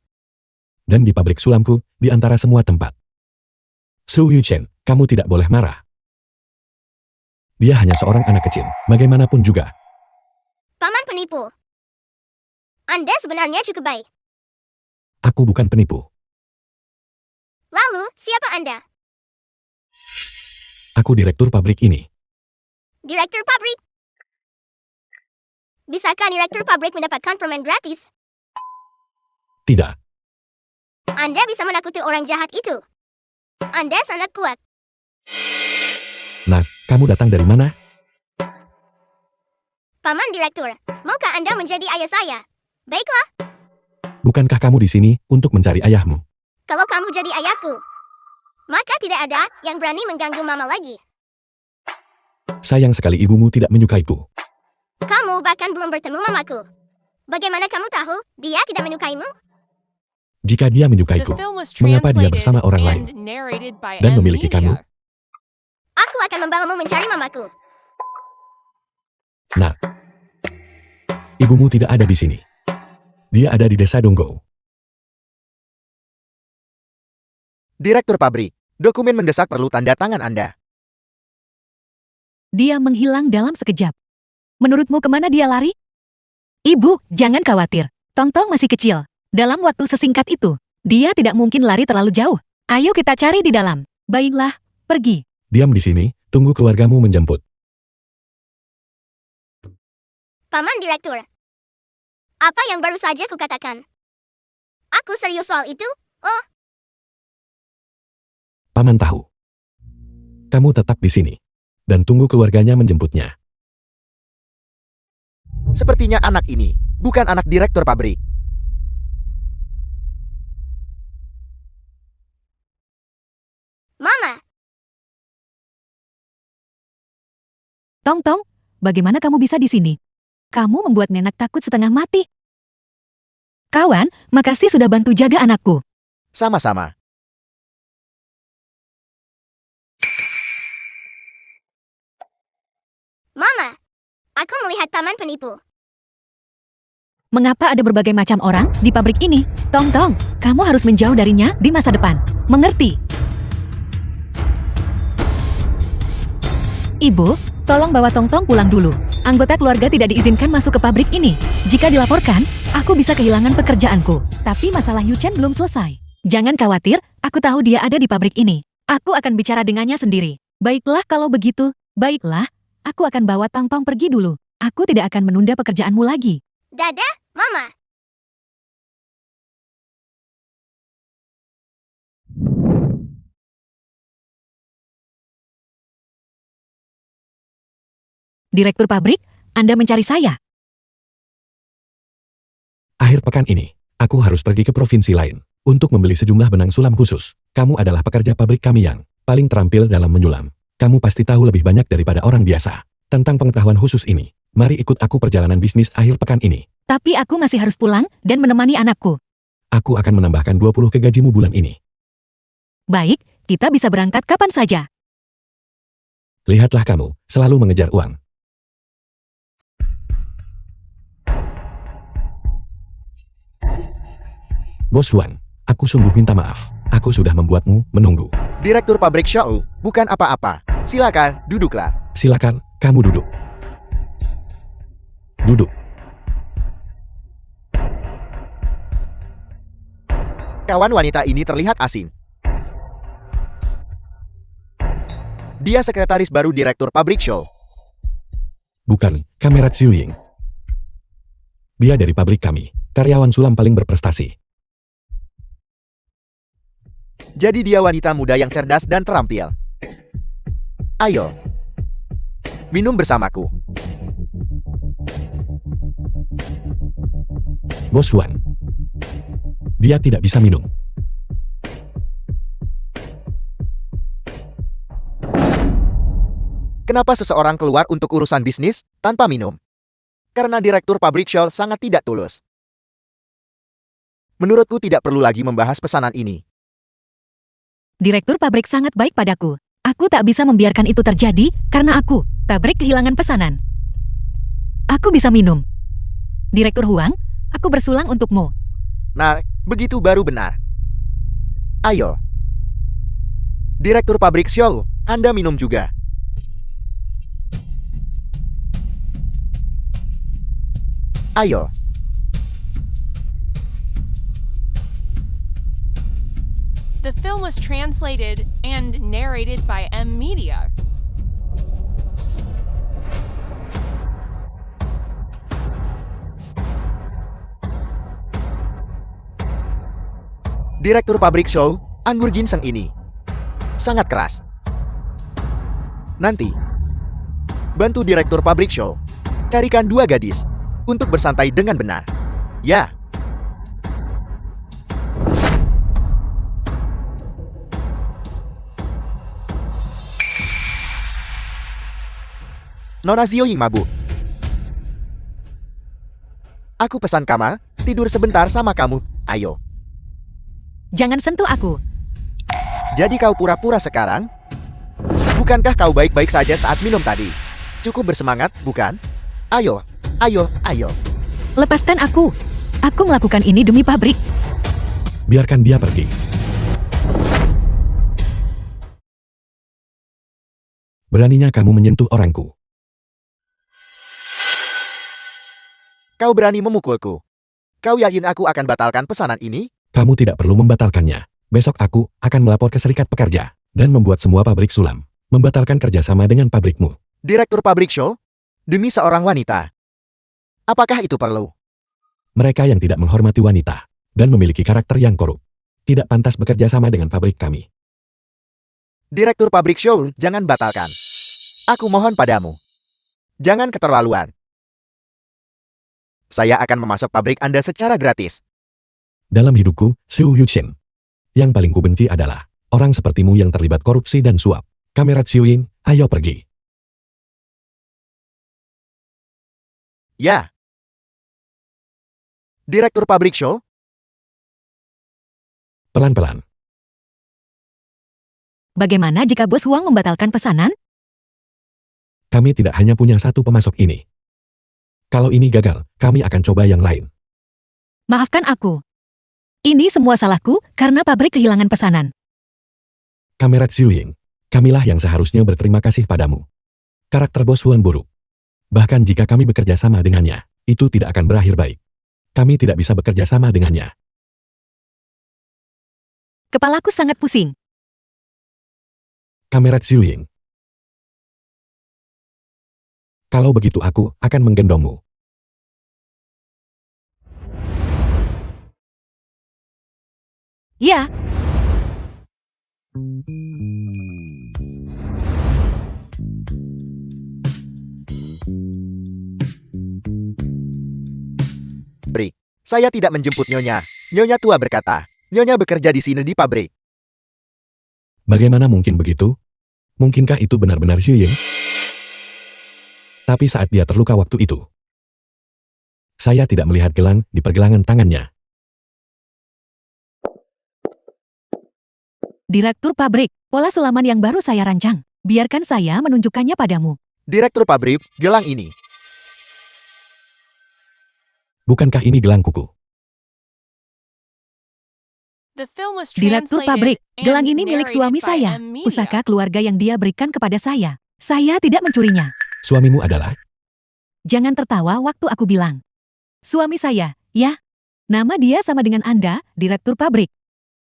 Dan di pabrik sulamku, di antara semua tempat. Su Yuchen, kamu tidak boleh marah. Dia hanya seorang anak kecil, bagaimanapun juga. Paman penipu. Anda sebenarnya cukup baik. Aku bukan penipu. Lalu, siapa Anda? Aku direktur pabrik ini. Direktur pabrik? Bisakah direktur pabrik mendapatkan permen gratis? Tidak, Anda bisa menakuti orang jahat itu. Anda sangat kuat. Nak, kamu datang dari mana? Paman direktur, maukah Anda menjadi ayah saya? Baiklah, Bukankah kamu di sini untuk mencari ayahmu? kalau kamu jadi ayahku, maka tidak ada yang berani mengganggu mama lagi. Sayang sekali ibumu tidak menyukaiku. Kamu bahkan belum bertemu mamaku. Bagaimana kamu tahu dia tidak menyukaimu? Jika dia The menyukaiku, film was mengapa dia translated bersama orang lain and narrated by dan M memiliki Media. kamu? Aku akan membawamu mencari mamaku. Nak, ibumu tidak ada di sini. Dia ada di desa Donggo. Direktur pabrik, dokumen mendesak perlu tanda tangan Anda. Dia menghilang dalam sekejap. Menurutmu kemana dia lari? Ibu, jangan khawatir. Tongtong masih kecil. Dalam waktu sesingkat itu, dia tidak mungkin lari terlalu jauh. Ayo kita cari di dalam. Baiklah, pergi. Diam di sini, tunggu keluargamu menjemput. Paman direktur. Apa yang baru saja kukatakan? Aku serius soal itu? Oh, Paman tahu. Kamu tetap di sini. Dan tunggu keluarganya menjemputnya. Sepertinya anak ini bukan anak direktur pabrik. Mama. Tongtong, bagaimana kamu bisa di sini? Kamu membuat nenek takut setengah mati. Kawan, makasih sudah bantu jaga anakku. Sama-sama. Mama. Aku melihat paman penipu. Mengapa ada berbagai macam orang di pabrik ini? Tongtong, kamu harus menjauh darinya di masa depan. Mengerti? Ibu, tolong bawa Tongtong pulang dulu. Anggota keluarga tidak diizinkan masuk ke pabrik ini. Jika dilaporkan, aku bisa kehilangan pekerjaanku. Tapi masalah Yuchen belum selesai. Jangan khawatir, aku tahu dia ada di pabrik ini. Aku akan bicara dengannya sendiri. Baiklah kalau begitu, baiklah. Aku akan bawa Tongtong pergi dulu. Aku tidak akan menunda pekerjaanmu lagi. Dadah, Mama. Direktur pabrik, Anda mencari saya. pekan ini, aku harus pergi ke provinsi lain untuk membeli sejumlah benang sulam khusus. Kamu adalah pekerja pabrik kami yang paling terampil dalam menyulam. Kamu pasti tahu lebih banyak daripada orang biasa tentang pengetahuan khusus ini. Mari ikut aku perjalanan bisnis akhir pekan ini. Tapi aku masih harus pulang dan menemani anakku. Aku akan menambahkan 20 ke gajimu bulan ini. Baik, kita bisa berangkat kapan saja. Lihatlah kamu, selalu mengejar uang. Bos Huang, aku sungguh minta maaf. Aku sudah membuatmu menunggu. Direktur pabrik Xiao, bukan apa-apa. Silakan, duduklah. Silakan, kamu duduk. Duduk. Kawan wanita ini terlihat asing. Dia sekretaris baru direktur pabrik Xiao. Bukan, Kamera Xiuying. Dia dari pabrik kami, karyawan sulam paling berprestasi. Jadi dia wanita muda yang cerdas dan terampil. Ayo, minum bersamaku. Bos Huang. Dia tidak bisa minum. Kenapa seseorang keluar untuk urusan bisnis tanpa minum? Karena direktur pabrik Xiao sangat tidak tulus. Menurutku tidak perlu lagi membahas pesanan ini. Direktur pabrik sangat baik padaku. Aku tak bisa membiarkan itu terjadi karena pabrik kehilangan pesanan. Aku bisa minum. Direktur Huang, aku bersulang untukmu. Nah, begitu baru benar. Ayo. Direktur pabrik Xiao, Anda minum juga. Ayo. The film was translated and narrated by M Media. Direktur pabrik Xiao, anggur ginseng ini sangat keras. Nanti, bantu direktur pabrik Xiao carikan 2 gadis untuk bersantai dengan benar. Ya. Nona Xiuying mabuk. Aku pesan Kama, tidur sebentar sama kamu. Ayo. Jangan sentuh aku. Jadi kau pura-pura sekarang? Bukankah kau baik-baik saja saat minum tadi? Cukup bersemangat, bukan? Ayo, ayo, ayo. Lepaskan aku. Aku melakukan ini demi pabrik. Biarkan dia pergi. Beraninya kamu menyentuh orangku. Kau berani memukulku. Kau yakin aku akan batalkan pesanan ini? Kamu tidak perlu membatalkannya. Besok aku akan melapor ke serikat pekerja dan membuat semua pabrik sulam membatalkan kerjasama dengan pabrikmu. Direktur pabrik Xiao? Demi seorang wanita. Apakah itu perlu? Mereka yang tidak menghormati wanita dan memiliki karakter yang korup tidak pantas bekerja sama dengan pabrik kami. Direktur pabrik Xiao, jangan batalkan. Aku mohon padamu. Jangan keterlaluan. Saya akan memasok pabrik Anda secara gratis. Dalam hidupku, Xu Yuchen, yang paling kubenci adalah orang sepertimu yang terlibat korupsi dan suap. Kamera Xiuying, ayo pergi. Ya. Direktur pabrik Xiao? Pelan-pelan. Bagaimana jika Bos Huang membatalkan pesanan? Kami tidak hanya punya satu pemasok ini. Kalau ini gagal, kami akan coba yang lain. Maafkan aku. Ini semua salahku karena pabrik kehilangan pesanan. Kamera Xiuying, kamilah yang seharusnya berterima kasih padamu. Karakter Bos Huang buruk. Bahkan jika kami bekerja sama dengannya, itu tidak akan berakhir baik. Kami tidak bisa bekerja sama dengannya. Kepalaku sangat pusing. Kamera Xiuying. Kalau begitu aku akan menggendongmu. Ya. Saya tidak menjemput Nyonya. Nyonya tua berkata, Nyonya bekerja di sini di pabrik. Bagaimana mungkin begitu? Mungkinkah itu benar-benar Xu Ying? Tapi saat dia terluka waktu itu, saya tidak melihat gelang di pergelangan tangannya. Direktur pabrik, pola sulaman yang baru saya rancang. Biarkan saya menunjukkannya padamu. Direktur pabrik, gelang ini. Bukankah ini gelang kuku? The film was Direktur translated pabrik, gelang and ini milik narrated suami by saya. M Media. Pusaka keluarga yang dia berikan kepada saya. Saya tidak mencurinya. Suamimu adalah? Jangan tertawa waktu aku bilang. Suami saya, ya. Nama dia sama dengan Anda, direktur pabrik.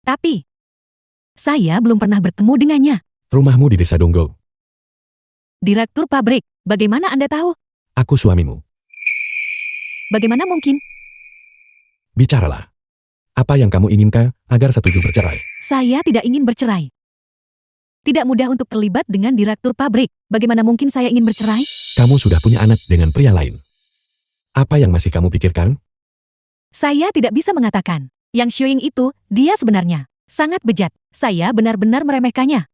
Tapi, saya belum pernah bertemu dengannya. Rumahmu di desa Donggo. Direktur pabrik, bagaimana Anda tahu? Aku suamimu. Bagaimana mungkin? Bicaralah. Apa yang kamu inginkan agar setuju bercerai? Saya tidak ingin bercerai. Tidak mudah untuk terlibat dengan direktur pabrik. Bagaimana mungkin saya ingin bercerai? Kamu sudah punya anak dengan pria lain. Apa yang masih kamu pikirkan? Saya tidak bisa mengatakan. Yang Xiuying itu, dia sebenarnya sangat bejat. Saya benar-benar meremehkannya.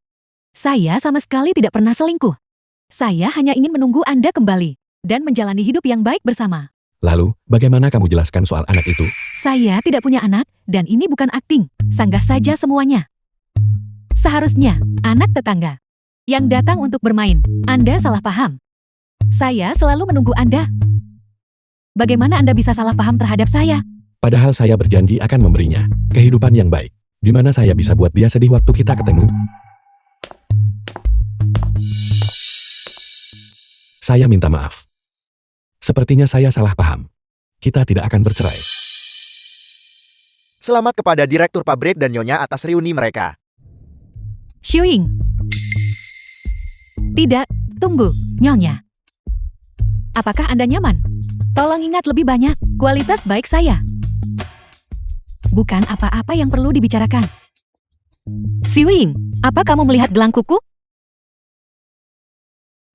Saya sama sekali tidak pernah selingkuh. Saya hanya ingin menunggu Anda kembali dan menjalani hidup yang baik bersama. Lalu, bagaimana kamu jelaskan soal anak itu? Saya tidak punya anak, dan ini bukan akting. Sanggah saja semuanya. Seharusnya, anak tetangga yang datang untuk bermain. Anda salah paham. Saya selalu menunggu Anda. Bagaimana Anda bisa salah paham terhadap saya? Padahal saya berjanji akan memberinya kehidupan yang baik. Di mana saya bisa buat dia sedih waktu kita ketemu? Saya minta maaf. Sepertinya saya salah paham. Kita tidak akan bercerai. Selamat kepada direktur pabrik dan Nyonya atas reuni mereka. Xiuying. Tidak, tunggu, Nyonya. Apakah Anda nyaman? Tolong ingat lebih banyak kualitas baik saya. Bukan apa-apa yang perlu dibicarakan. Xiuying, apa kamu melihat gelang kuku?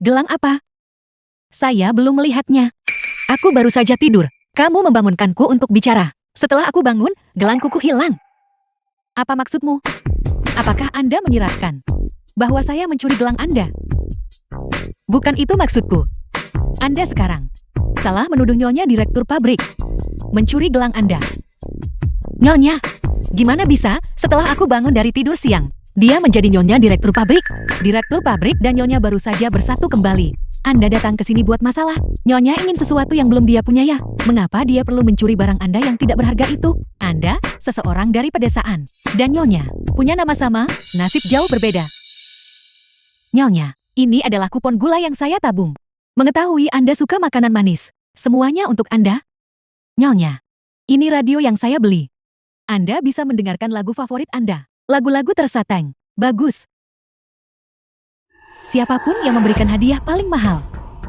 Gelang apa? Saya belum melihatnya. Aku baru saja tidur. Kamu membangunkanku untuk bicara. Setelah aku bangun, gelang kuku hilang. Apa maksudmu? Apakah Anda menyiratkan bahwa saya mencuri gelang Anda? Bukan itu maksudku. Anda sekarang salah menuduh Nyonya direktur pabrik mencuri gelang Anda. Nyonya, gimana bisa setelah aku bangun dari tidur siang, dia menjadi Nyonya direktur pabrik? Direktur pabrik dan Nyonya baru saja bersatu kembali. Anda datang ke sini buat masalah. Nyonya ingin sesuatu yang belum dia punya ya. Mengapa dia perlu mencuri barang Anda yang tidak berharga itu? Anda, seseorang dari pedesaan. Dan Nyonya, punya nama sama, nasib jauh berbeda. Nyonya, ini adalah kupon gula yang saya tabung. Mengetahui Anda suka makanan manis. Semuanya untuk Anda. Nyonya, ini radio yang saya beli. Anda bisa mendengarkan lagu favorit Anda. Lagu-lagu tersateng. Bagus. Siapapun yang memberikan hadiah paling mahal,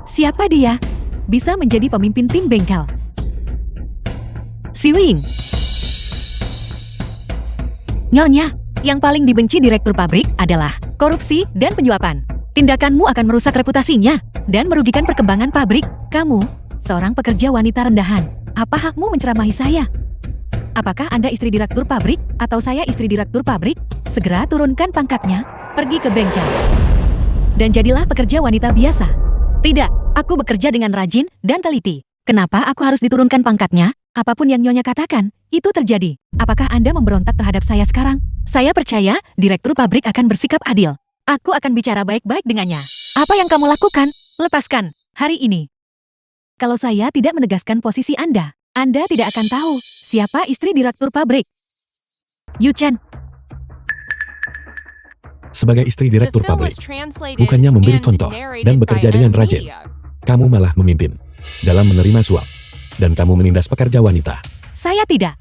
siapa dia, bisa menjadi pemimpin tim bengkel. Xiuying. Nyonya, yang paling dibenci direktur pabrik adalah korupsi dan penyuapan. Tindakanmu akan merusak reputasinya dan merugikan perkembangan pabrik. Kamu, seorang pekerja wanita rendahan. Apa hakmu menceramahi saya? Apakah Anda istri direktur pabrik atau saya istri direktur pabrik? Segera turunkan pangkatnya, pergi ke bengkel. Dan jadilah pekerja wanita biasa. Tidak, aku bekerja dengan rajin dan teliti. Kenapa aku harus diturunkan pangkatnya? Apapun yang Nyonya katakan, itu terjadi. Apakah Anda memberontak terhadap saya sekarang? Saya percaya direktur pabrik akan bersikap adil. Aku akan bicara baik-baik dengannya. Apa yang kamu lakukan? Lepaskan, hari ini. Kalau saya tidak menegaskan posisi Anda tidak akan tahu siapa istri direktur pabrik. Yu Chen. Sebagai istri The direktur film pabrik, was translated bukannya memberi and contoh narrated dan by bekerja dengan M rajin. Media. Kamu malah memimpin dalam menerima suap. Dan kamu menindas pekerja wanita. Saya tidak.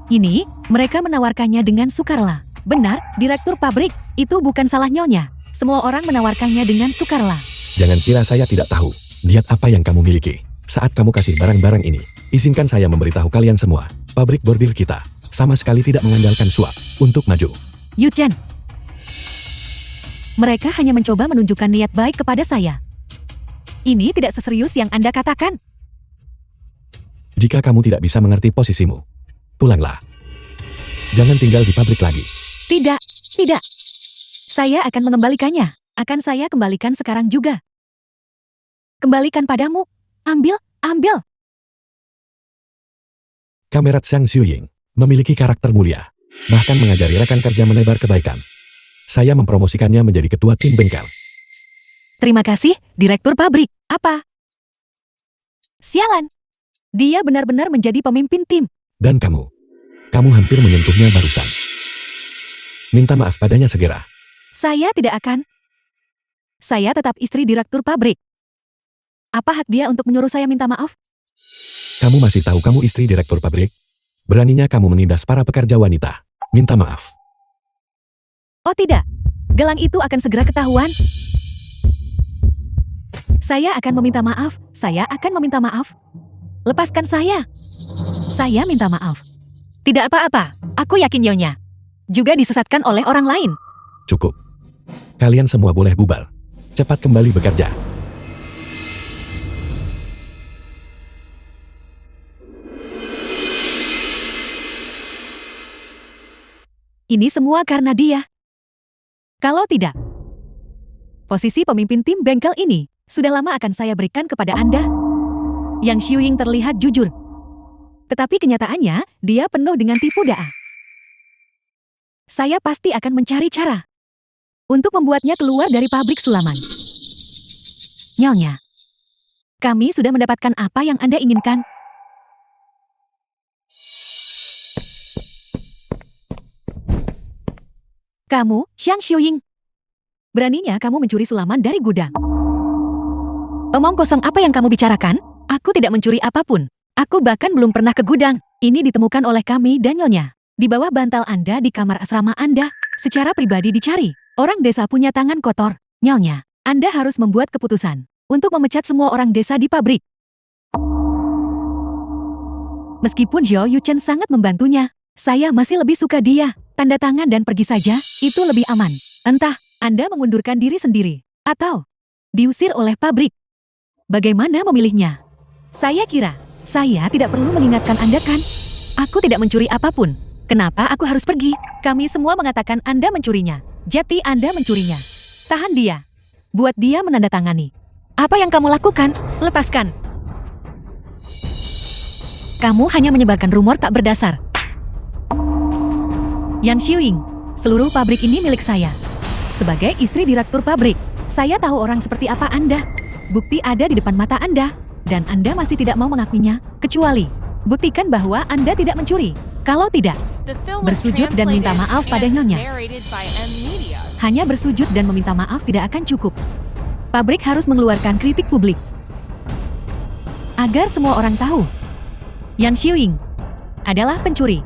Ini, mereka menawarkannya dengan sukarela. Benar, direktur pabrik, itu bukan salah Nyonya. Semua orang menawarkannya dengan sukarela. Jangan kira saya tidak tahu. Lihat apa yang kamu miliki. Saat kamu kasih barang-barang ini, izinkan saya memberitahu kalian semua. Pabrik bordir kita sama sekali tidak mengandalkan suap untuk maju. Yu Chen. Mereka hanya mencoba menunjukkan niat baik kepada saya. Ini tidak seserius yang Anda katakan. Jika kamu tidak bisa mengerti posisimu, pulanglah. Jangan tinggal di pabrik lagi. Tidak, tidak. Saya akan mengembalikannya. Akan saya kembalikan sekarang juga. Kembalikan padamu. Ambil, ambil. Kamerat Xiang Xiuying memiliki karakter mulia, bahkan mengajari rekan kerja menebar kebaikan. Saya mempromosikannya menjadi ketua tim bengkel. Terima kasih, Direktur Pabrik. Apa? Sialan. Dia benar-benar menjadi pemimpin tim. Dan kamu hampir menyentuhnya barusan. Minta maaf padanya segera. Saya tidak akan. Saya tetap istri Direktur Pabrik. Apa hak dia untuk menyuruh saya minta maaf? Kamu masih tahu kamu istri direktur pabrik? Beraninya kamu menindas para pekerja wanita. Minta maaf. Oh tidak. Gelang itu akan segera ketahuan. Saya akan meminta maaf. Saya akan meminta maaf. Lepaskan saya. Saya minta maaf. Tidak apa-apa. Aku yakin Nyonya juga disesatkan oleh orang lain. Cukup. Kalian semua boleh bubar. Cepat kembali bekerja. Ini semua karena dia. Kalau tidak, posisi pemimpin tim bengkel ini sudah lama akan saya berikan kepada Anda. Yang Xiuying terlihat jujur. Tetapi kenyataannya, dia penuh dengan tipu daya. Saya pasti akan mencari cara untuk membuatnya keluar dari pabrik sulaman. Nyonya, kami sudah mendapatkan apa yang Anda inginkan. Kamu, Xiang Xiuying. Beraninya kamu mencuri sulaman dari gudang. Omong kosong apa yang kamu bicarakan? Aku tidak mencuri apapun. Aku bahkan belum pernah ke gudang. Ini ditemukan oleh kami dan Nyonya. Di bawah bantal Anda di kamar asrama Anda. Secara pribadi dicari. Orang desa punya tangan kotor. Nyonya, Anda harus membuat keputusan untuk memecat semua orang desa di pabrik. Meskipun Zhou Yuchen sangat membantunya, saya masih lebih suka dia. Tanda tangan dan pergi saja, itu lebih aman. Entah, Anda mengundurkan diri sendiri, atau diusir oleh pabrik. Bagaimana memilihnya? Saya kira, saya tidak perlu mengingatkan Anda kan? Aku tidak mencuri apapun. Kenapa aku harus pergi? Kami semua mengatakan Anda mencurinya. Jadi Anda mencurinya. Tahan dia. Buat dia menandatangani. Apa yang kamu lakukan? Lepaskan. Kamu hanya menyebarkan rumor tak berdasar. Yang Xiuying, seluruh pabrik ini milik saya. Sebagai istri direktur pabrik, saya tahu orang seperti apa Anda. Bukti ada di depan mata Anda, dan Anda masih tidak mau mengakuinya, kecuali buktikan bahwa Anda tidak mencuri. Kalau tidak, The film was bersujud dan minta translated maaf pada and Nyonya. narrated by M Media. Hanya bersujud dan meminta maaf tidak akan cukup. Pabrik harus mengeluarkan kritik publik. Agar semua orang tahu, Yang Xiuying adalah pencuri.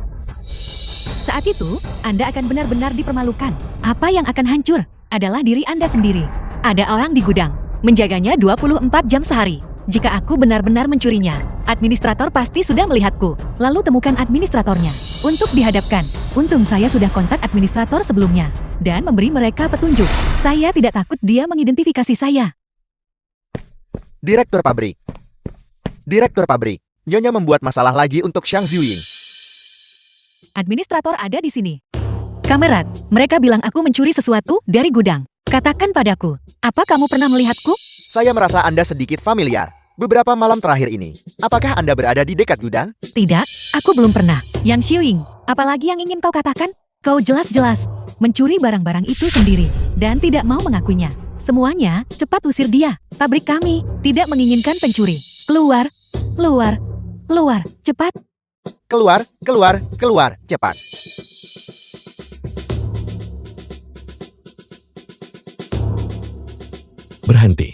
Saat itu, Anda akan benar-benar dipermalukan. Apa yang akan hancur adalah diri Anda sendiri. Ada orang di gudang, menjaganya 24 jam sehari. Jika aku benar-benar mencurinya, administrator pasti sudah melihatku. Lalu temukan administratornya untuk dihadapkan. Untung saya sudah kontak administrator sebelumnya dan memberi mereka petunjuk. Saya tidak takut dia mengidentifikasi saya. Direktur pabrik. Direktur pabrik. Nyonya membuat masalah lagi untuk Xiang Xiuying. Administrator ada di sini. Kamerat, mereka bilang aku mencuri sesuatu dari gudang. Katakan padaku, apa kamu pernah melihatku? Saya merasa Anda sedikit familiar. Beberapa malam terakhir ini, apakah Anda berada di dekat gudang? Tidak, aku belum pernah. Yang Xiuying, apalagi yang ingin kau katakan? Kau jelas-jelas mencuri barang-barang itu sendiri dan tidak mau mengakuinya. Semuanya, cepat usir dia. Pabrik kami tidak menginginkan pencuri. Keluar, keluar, keluar, cepat. Keluar, keluar, keluar, cepat. Berhenti.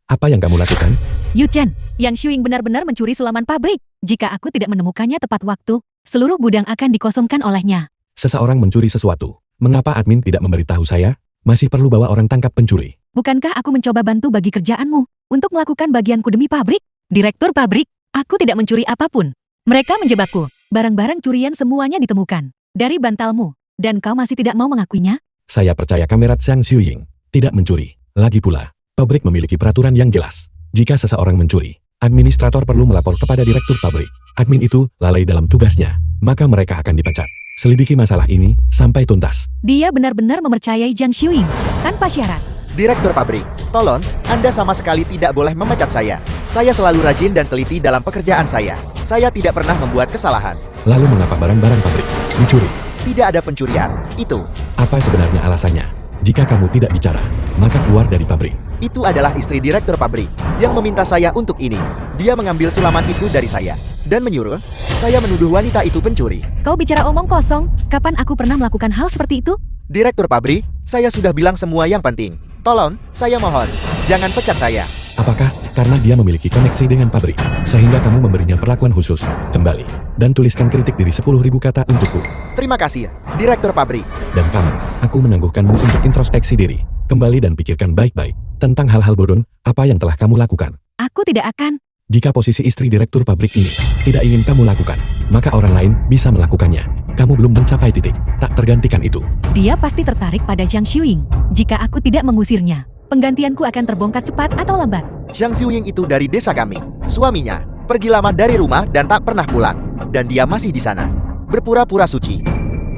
Apa yang kamu lakukan? Yu Chen, Yang Xiuying benar-benar mencuri sulaman pabrik. Jika aku tidak menemukannya tepat waktu, seluruh gudang akan dikosongkan olehnya. Seseorang mencuri sesuatu. Mengapa admin tidak memberitahu saya? Masih perlu bawa orang tangkap pencuri. Bukankah aku mencoba bantu bagi kerjaanmu untuk melakukan bagianku demi pabrik? Direktur pabrik, aku tidak mencuri apapun. Mereka menjebakku. Barang-barang curian semuanya ditemukan. Dari bantalmu, Dan kau masih tidak mau mengakuinya? Saya percaya Kamerat Zhang Xiuying tidak mencuri. Lagi pula, pabrik memiliki peraturan yang jelas. Jika seseorang mencuri, administrator perlu melapor kepada direktur pabrik. Admin itu lalai dalam tugasnya, maka mereka akan dipecat. Selidiki masalah ini sampai tuntas. Dia benar-benar mempercayai Zhang Xiuying tanpa syarat. Direktur pabrik, tolong, Anda sama sekali tidak boleh memecat saya. Saya selalu rajin dan teliti dalam pekerjaan saya. Saya tidak pernah membuat kesalahan. Lalu mengapa barang-barang pabrik dicuri? Tidak ada pencurian. Itu. Apa sebenarnya alasannya? Jika kamu tidak bicara, maka keluar dari pabrik. Itu adalah istri direktur pabrik yang meminta saya untuk ini. Dia mengambil sulaman itu dari saya dan menyuruh saya menuduh wanita itu pencuri. Kau bicara omong kosong, kapan aku pernah melakukan hal seperti itu? Direktur pabrik, saya sudah bilang semua yang penting. Tolong, saya mohon, jangan pecat saya. Apakah karena dia memiliki koneksi dengan pabrik, sehingga kamu memberinya perlakuan khusus? Kembali, dan tuliskan kritik diri 10.000 kata untukku. Terima kasih, Direktur pabrik. Dan kamu, aku menangguhkanmu untuk introspeksi diri. Kembali dan pikirkan baik-baik tentang hal-hal bodoh apa yang telah kamu lakukan. Aku tidak akan. Jika posisi istri direktur pabrik ini tidak ingin kamu lakukan, maka orang lain bisa melakukannya. Kamu belum mencapai titik, tak tergantikan itu. Dia pasti tertarik pada Zhang Xiuying. Jika aku tidak mengusirnya, penggantianku akan terbongkar cepat atau lambat. Zhang Xiuying itu dari desa kami. Suaminya pergi lama dari rumah dan tak pernah pulang. Dan dia masih di sana, berpura-pura suci.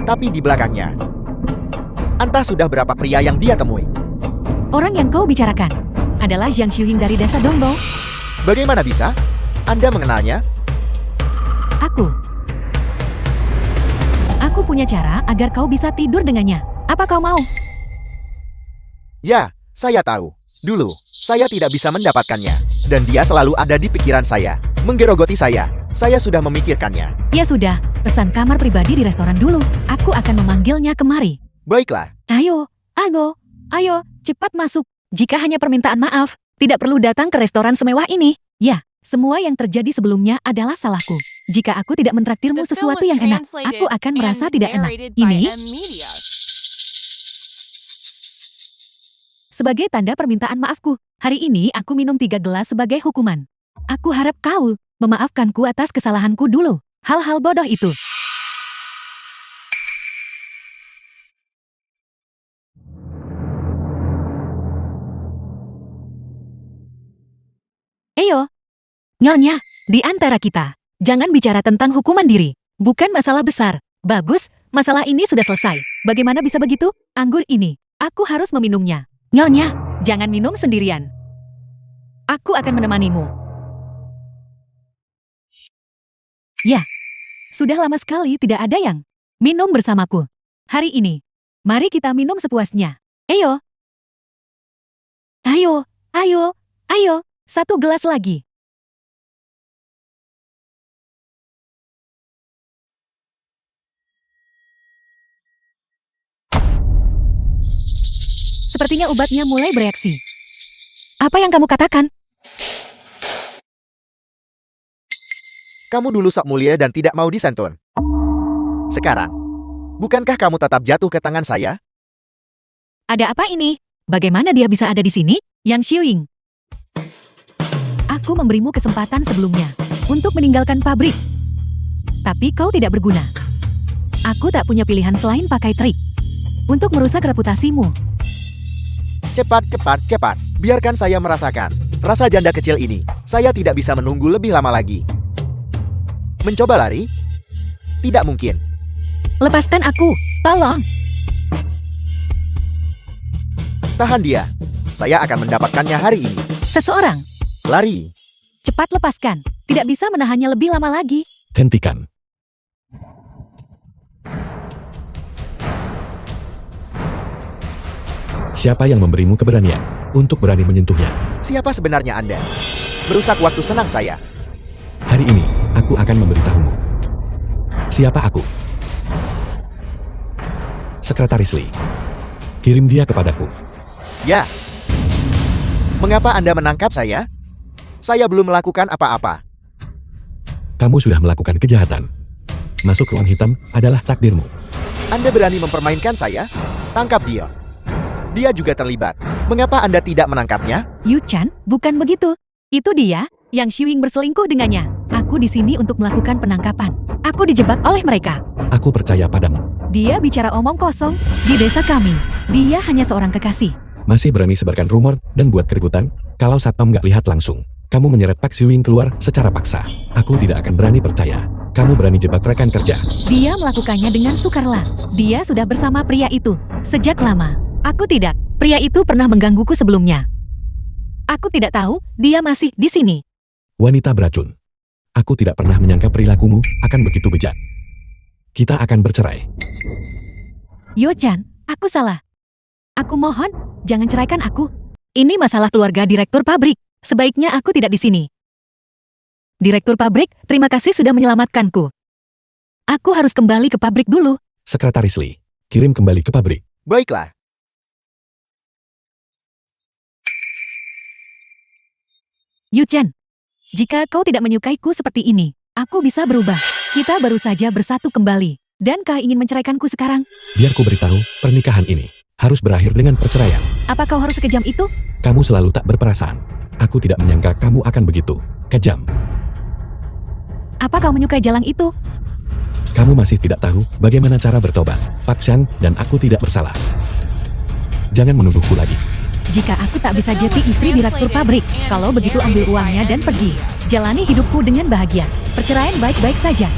Tapi di belakangnya, entah sudah berapa pria yang dia temui. Orang yang kau bicarakan adalah Zhang Xiuying dari desa Dongbao. Bagaimana bisa? Anda mengenalnya? Aku punya cara agar kau bisa tidur dengannya. Apa kau mau? Ya, saya tahu. Dulu, saya tidak bisa mendapatkannya. Dan dia selalu ada di pikiran saya, menggerogoti saya. Saya sudah memikirkannya. Ya sudah, pesan kamar pribadi di restoran dulu. Aku akan memanggilnya kemari. Baiklah, Ayo, cepat masuk. Jika hanya permintaan maaf, tidak perlu datang ke restoran semewah ini. Ya, semua yang terjadi sebelumnya adalah salahku. Jika aku tidak mentraktirmu The film sesuatu was yang enak, translated aku akan merasa and tidak enak. narrated by Ini M Media. sebagai tanda permintaan maafku. Hari ini aku minum 3 gelas sebagai hukuman. Aku harap kau memaafkanku atas kesalahanku dulu. Hal-hal bodoh itu. Eyo, Nyonya, di antara kita, jangan bicara tentang hukuman diri. Bukan masalah besar. Bagus, masalah ini sudah selesai. Bagaimana bisa begitu? Anggur ini, aku harus meminumnya. Nyonya, jangan minum sendirian. Aku akan menemanimu. Ya, sudah lama sekali tidak ada yang minum bersamaku. Hari ini, mari kita minum sepuasnya. Ayo. Ayo, 1 gelas lagi. Sepertinya obatnya mulai bereaksi. Apa yang kamu katakan? kamu dulu sok mulia dan tidak mau disentuh. Sekarang, bukankah kamu tetap jatuh ke tangan saya? Ada apa ini? Bagaimana dia bisa ada di sini? Yang Xiuying. Aku memberimu kesempatan sebelumnya untuk meninggalkan pabrik. Tapi kau tidak berguna. Aku tak punya pilihan selain pakai trik untuk merusak reputasimu. Cepat. Biarkan saya merasakan rasa janda kecil ini. Saya tidak bisa menunggu lebih lama lagi. Mencoba lari? Tidak mungkin. Lepaskan aku, tolong. Tahan dia. Saya akan mendapatkannya hari ini. Seseorang, Lari. cepat lepaskan. Tidak bisa menahannya lebih lama lagi. Hentikan. Siapa yang memberimu keberanian untuk berani menyentuhnya? Siapa sebenarnya Anda? Merusak waktu senang saya. Hari ini, aku akan memberitahumu. Siapa aku? Sekretaris Lee. Kirim dia kepadaku. Ya. Mengapa Anda menangkap saya? Saya belum melakukan apa-apa. Kamu sudah melakukan kejahatan. Masuk ruang hitam adalah takdirmu. Anda berani mempermainkan saya? Tangkap dia. Dia juga terlibat. Mengapa Anda tidak menangkapnya? Yu Chan, bukan begitu. Itu dia, yang Xiuying berselingkuh dengannya. Aku di sini untuk melakukan penangkapan. Aku dijebak oleh mereka. Aku percaya padamu. Dia bicara omong kosong. Di desa kami, dia hanya seorang kekasih. Masih berani sebarkan rumor dan buat keributan? Kalau satpam nggak lihat langsung, kamu menyeret Pak Xiuying keluar secara paksa. Aku tidak akan berani percaya. Kamu berani jebak rekan kerja. Dia melakukannya dengan sukarela. Dia sudah bersama pria itu sejak lama. Aku tidak. Pria itu pernah menggangguku sebelumnya. Aku tidak tahu dia masih di sini. Wanita beracun. Aku tidak pernah menyangka perilakumu akan begitu bejat. Kita akan bercerai. Yo-chan, aku salah. Aku mohon, jangan ceraikan aku. Ini masalah keluarga direktur pabrik. Sebaiknya aku tidak di sini. Direktur pabrik, terima kasih sudah menyelamatkanku. Aku harus kembali ke pabrik dulu. Sekretaris Lee, kirim kembali ke pabrik. Baiklah. Yu-chan, jika kau tidak menyukaiku seperti ini, aku bisa berubah. Kita baru saja bersatu kembali. Dan kau ingin menceraikanku sekarang? Biar ku beritahu, pernikahan ini harus berakhir dengan perceraian. Apa kau harus sekejam itu? Kamu selalu tak berperasaan. Aku tidak menyangka kamu akan begitu kejam. Apa kau menyukai jalang itu? Kamu masih tidak tahu bagaimana cara bertobat. Pak Xiang dan aku tidak bersalah. Jangan menuduhku lagi. Jika aku tak bisa jadi istri direktur pabrik, kalau begitu ambil uangnya dan pergi. Jalani hidupku dengan bahagia. Perceraian baik-baik saja.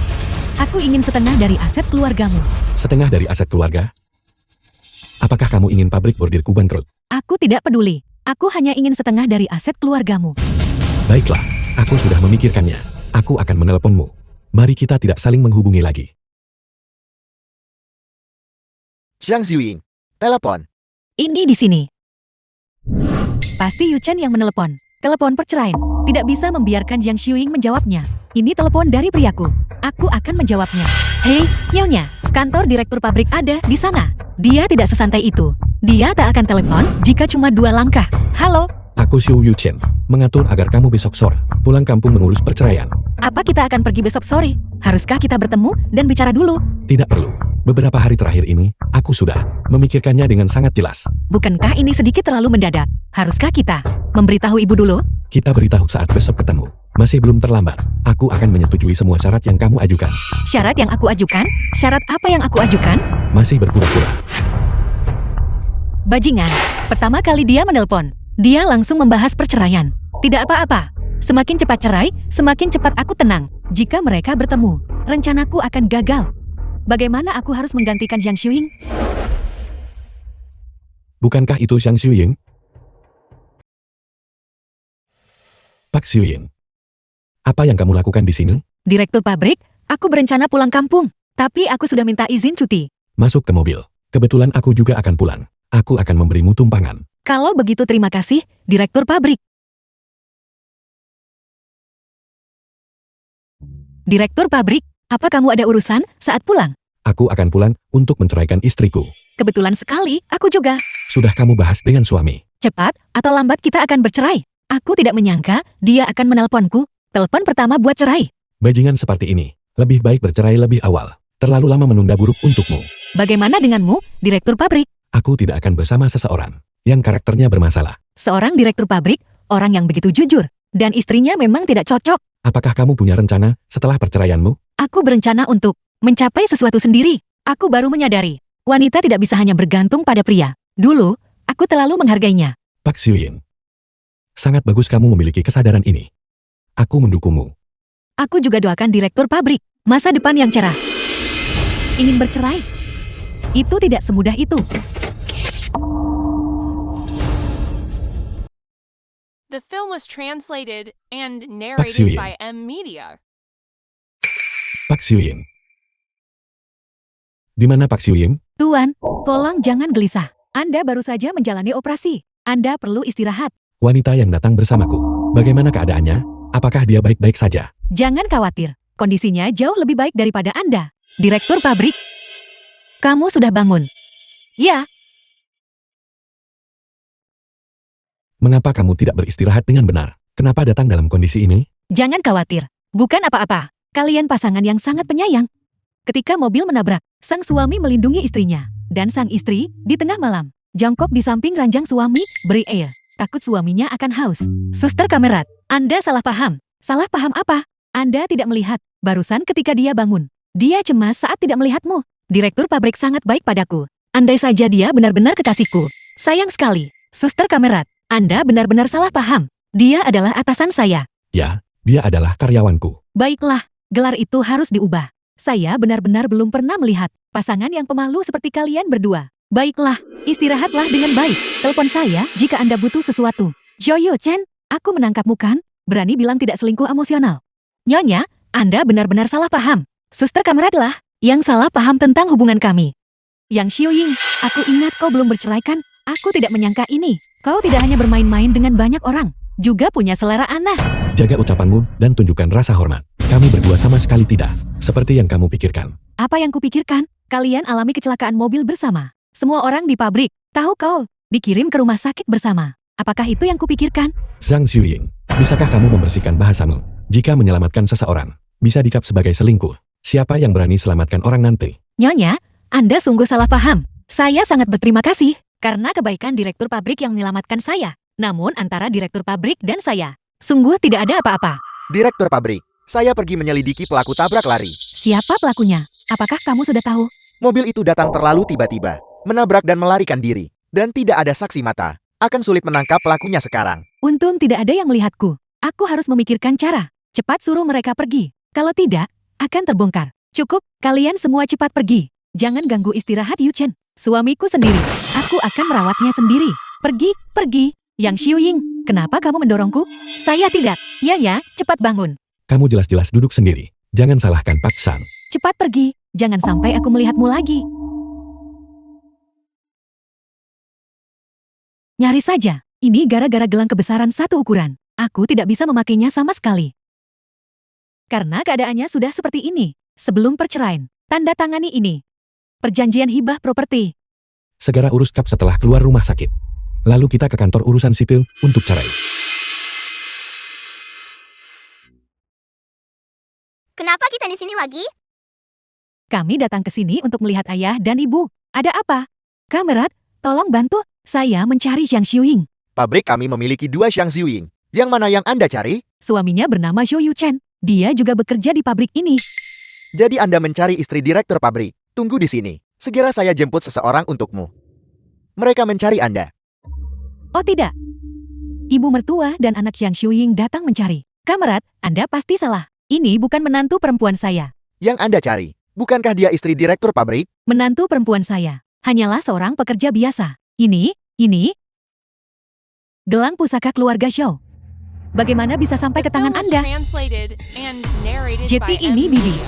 Aku ingin setengah dari aset keluargamu. Setengah dari aset keluarga? Apakah kamu ingin pabrik bordirku bangkrut? Aku tidak peduli. Aku hanya ingin setengah dari aset keluargamu. Baiklah, aku sudah memikirkannya. Aku akan menelponmu. Mari kita tidak saling menghubungi lagi. Xiang Xiuying, telepon. Ini di sini. Pasti Yu-chan yang menelepon. Telepon perceraian. Tidak bisa membiarkan Jiang Xiuying menjawabnya. Ini telepon dari priaku. Aku akan menjawabnya. Hei, Nyonya, kantor direktur pabrik ada di sana. Dia tidak sesantai itu. Dia tak akan telepon jika cuma 2 langkah. Halo, Aku Xiu Yu-chen, mengatur agar kamu besok sore pulang kampung mengurus perceraian. apa kita akan pergi besok sore? Haruskah kita bertemu dan bicara dulu? Tidak perlu. Beberapa hari terakhir ini, aku sudah memikirkannya dengan sangat jelas. Bukankah ini sedikit terlalu mendadak? Haruskah kita memberitahu ibu dulu? Kita beritahu saat besok ketemu. Masih belum terlambat. Aku akan menyetujui semua syarat yang kamu ajukan. Syarat yang aku ajukan? Syarat apa yang aku ajukan? Masih berpura-pura. Bajingan. Pertama kali dia menelpon, dia langsung membahas perceraian. Tidak apa-apa. Semakin cepat cerai, semakin cepat aku tenang. Jika mereka bertemu, rencanaku akan gagal. Bagaimana aku harus menggantikan Jiang Xiuying? Bukankah itu Xiang Xiuying? Pak Xiuying. Apa yang kamu lakukan di sini? Direktur pabrik, aku berencana pulang kampung. Tapi aku sudah minta izin cuti. Masuk ke mobil. Kebetulan aku juga akan pulang. Aku akan memberimu tumpangan. Kalau begitu terima kasih, Direktur pabrik. Direktur pabrik, apa kamu ada urusan saat pulang? Aku akan pulang untuk menceraikan istriku. Kebetulan sekali, aku juga. Sudah kamu bahas dengan suami. Cepat atau lambat kita akan bercerai. Aku tidak menyangka dia akan menelponku. Telepon pertama buat cerai. Bajingan seperti ini, lebih baik bercerai lebih awal. Terlalu lama menunda buruk untukmu. Bagaimana denganmu, Direktur pabrik? Aku tidak akan bersama seseorang yang karakternya bermasalah. Seorang direktur pabrik, orang yang begitu jujur, dan istrinya memang tidak cocok. Apakah kamu punya rencana setelah perceraianmu? Aku berencana untuk mencapai sesuatu sendiri. Aku baru menyadari, wanita tidak bisa hanya bergantung pada pria. Dulu, aku terlalu menghargainya. Pak Xiuying. Sangat bagus kamu memiliki kesadaran ini. Aku mendukungmu. Aku juga doakan direktur pabrik, masa depan yang cerah. Ingin bercerai? Itu tidak semudah itu. The film was translated and Xiuying. narrated by M Media. Pak Xiuying. Di mana Pak Xiuying? Tuan, tolong jangan gelisah. Anda baru saja menjalani operasi. Anda perlu istirahat. Wanita yang datang bersamaku. Bagaimana keadaannya? Apakah dia baik-baik saja? Jangan khawatir. Kondisinya jauh lebih baik daripada Anda. Direktur pabrik. Kamu sudah bangun. Ya, Mengapa kamu tidak beristirahat dengan benar? Kenapa datang dalam kondisi ini? jangan khawatir. Bukan apa-apa. Kalian pasangan yang sangat penyayang. Ketika mobil menabrak, sang suami melindungi istrinya. Dan sang istri, di tengah malam, jongkok di samping ranjang suami, beri air. Takut suaminya akan haus. Suster kamerat, Anda salah paham. Salah paham apa? Anda tidak melihat. Barusan ketika dia bangun. Dia cemas saat tidak melihatmu. Direktur pabrik sangat baik padaku. Andai saja dia benar-benar kekasihku. Sayang sekali. Suster Kamerat, Anda benar-benar salah paham. Dia adalah atasan saya. Ya, dia adalah karyawanku. Baiklah, gelar itu harus diubah. Saya benar-benar belum pernah melihat pasangan yang pemalu seperti kalian berdua. Baiklah, istirahatlah dengan baik. Telepon saya jika Anda butuh sesuatu. Joyo Chen, aku menangkapmu kan? Berani bilang tidak selingkuh emosional. Nyonya, Anda benar-benar salah paham. Suster Kamerat lah yang salah paham tentang hubungan kami. Yang Xiuying, aku ingat kau belum bercerai kan? Aku tidak menyangka ini. Kau tidak hanya bermain-main dengan banyak orang, juga punya selera aneh. Jaga ucapanmu dan tunjukkan rasa hormat. Kami berdua sama sekali tidak seperti yang kamu pikirkan. Apa yang kupikirkan? Kalian alami kecelakaan mobil bersama. Semua orang di pabrik tahu kau dikirim ke rumah sakit bersama. Apakah itu yang kupikirkan? Zhang Xiuying, bisakah kamu membersihkan bahasamu? Jika menyelamatkan seseorang, bisa dicap sebagai selingkuh. Siapa yang berani selamatkan orang nanti? Nyonya, Anda sungguh salah paham. Saya sangat berterima kasih karena kebaikan direktur pabrik yang menyelamatkan saya. Namun antara direktur pabrik dan saya, sungguh tidak ada apa-apa. Direktur pabrik, saya pergi menyelidiki pelaku tabrak lari. Siapa pelakunya? Apakah kamu sudah tahu? Mobil itu datang terlalu tiba-tiba, menabrak dan melarikan diri, dan tidak ada saksi mata. Akan sulit menangkap pelakunya sekarang. Untung tidak ada yang melihatku. Aku harus memikirkan cara. Cepat suruh mereka pergi. Kalau tidak, akan terbongkar. Cukup, kalian semua cepat pergi. Jangan ganggu istirahat Yu Chen. Suamiku sendiri. Aku akan merawatnya sendiri. Pergi, pergi. Yang Xiuying, kenapa kamu mendorongku? Saya tidak. Ya, cepat bangun. Kamu jelas-jelas duduk sendiri. Jangan salahkan Pak San. Cepat pergi. Jangan sampai aku melihatmu lagi. Nyaris saja. Ini gara-gara gelang kebesaran satu ukuran. Aku tidak bisa memakainya sama sekali. Karena keadaannya sudah seperti ini. Sebelum perceraian, tanda tangani ini. Perjanjian hibah properti. Segera urus kap setelah keluar rumah sakit. Lalu kita ke kantor urusan sipil untuk cerai. Kenapa kita di sini lagi? Kami datang ke sini untuk melihat ayah dan ibu. Ada apa? Kamerat, tolong bantu. Saya mencari Zhang Xiuying. Pabrik kami memiliki 2 Zhang Xiuying. Yang mana yang Anda cari? Suaminya bernama Zhou Yu Chen. Dia juga bekerja di pabrik ini. Jadi Anda mencari istri direktur pabrik. Tunggu di sini. Segera saya jemput seseorang untukmu. Mereka mencari Anda. Oh tidak. Ibu mertua dan anak Zhang Xiuying datang mencari. Kamerat, Anda pasti salah. Ini bukan menantu perempuan saya. Yang Anda cari, bukankah dia istri direktur pabrik? Menantu perempuan saya hanyalah seorang pekerja biasa. Ini. Gelang pusaka keluarga Zhou. Bagaimana bisa sampai ke The tangan film was Anda? translated and narrated Jadi by ini M. Bibi. Media.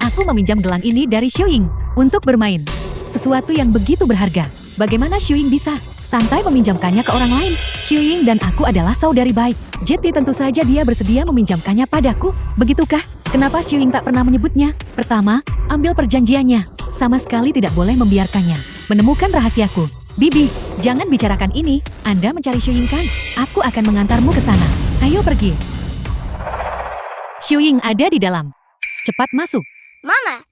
Aku meminjam gelang ini dari Xiuying untuk bermain. Sesuatu yang begitu berharga. Bagaimana Xiuying bisa santai meminjamkannya ke orang lain? Xiuying dan aku adalah saudari baik. Jadi tentu saja dia bersedia meminjamkannya padaku. Begitukah? Kenapa Xiuying tak pernah menyebutnya? Pertama, ambil perjanjiannya. Sama sekali tidak boleh membiarkannya menemukan rahasiaku. Bibi, jangan bicarakan ini. Anda mencari Xiuying kan? Aku akan mengantarmu ke sana. Ayo pergi. Xiuying ada di dalam. Cepat masuk. Mama,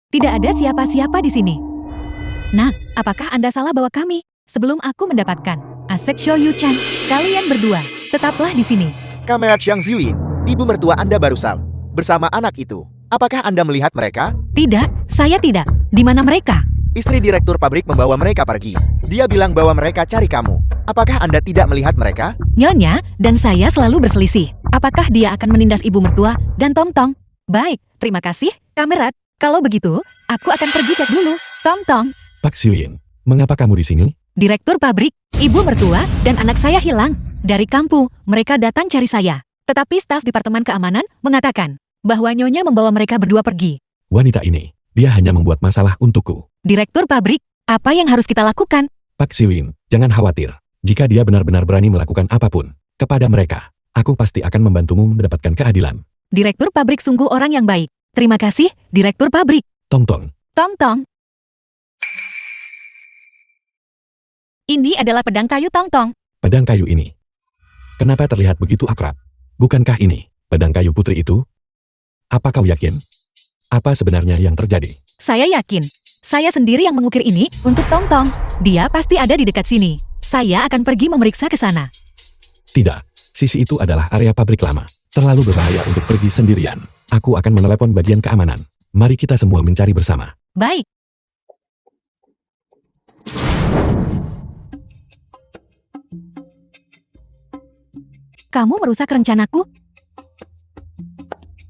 Tidak ada siapa-siapa di sini. Nah, apakah Anda salah bawa kami? Sebelum aku mendapatkan Asek Zhou Yu Chen, kalian berdua, tetaplah di sini. Kamerat Zhang Xiuying, ibu mertua Anda barusan bersama anak itu. Apakah Anda melihat mereka? Tidak, saya tidak. Di mana mereka? Istri direktur pabrik membawa mereka pergi. Dia bilang bahwa mereka cari kamu. Apakah Anda tidak melihat mereka? Nyonya dan saya selalu berselisih. Apakah dia akan menindas ibu mertua dan Tong-Tong? Baik, terima kasih, Kamerat. Kalau begitu, aku akan pergi cek dulu. Tong-Tong, Pak Xiuying, mengapa kamu di sini? direktur pabrik, ibu mertua, dan anak saya hilang. Dari kampung, mereka datang cari saya. Tetapi staf Departemen Keamanan mengatakan bahwa Nyonya membawa mereka berdua pergi. Wanita ini, dia hanya membuat masalah untukku. Direktur pabrik, apa yang harus kita lakukan? Pak Xiuying, jangan khawatir. Jika dia benar-benar berani melakukan apapun kepada mereka, aku pasti akan membantumu mendapatkan keadilan. Direktur pabrik sungguh orang yang baik. Terima kasih, direktur pabrik. Tong-tong, Tong-Tong. Ini adalah pedang kayu Tong-Tong. pedang kayu ini. Kenapa terlihat begitu akrab? Bukankah ini pedang kayu putri itu? Apa kau yakin? Apa sebenarnya yang terjadi? Saya yakin. Saya sendiri yang mengukir ini untuk Tong-Tong. Dia pasti ada di dekat sini. Saya akan pergi memeriksa ke sana. Tidak, sisi itu adalah area pabrik lama. Terlalu berbahaya untuk pergi sendirian. Aku akan menelepon bagian keamanan. Mari kita semua mencari bersama. Baik. Kamu merusak rencanaku?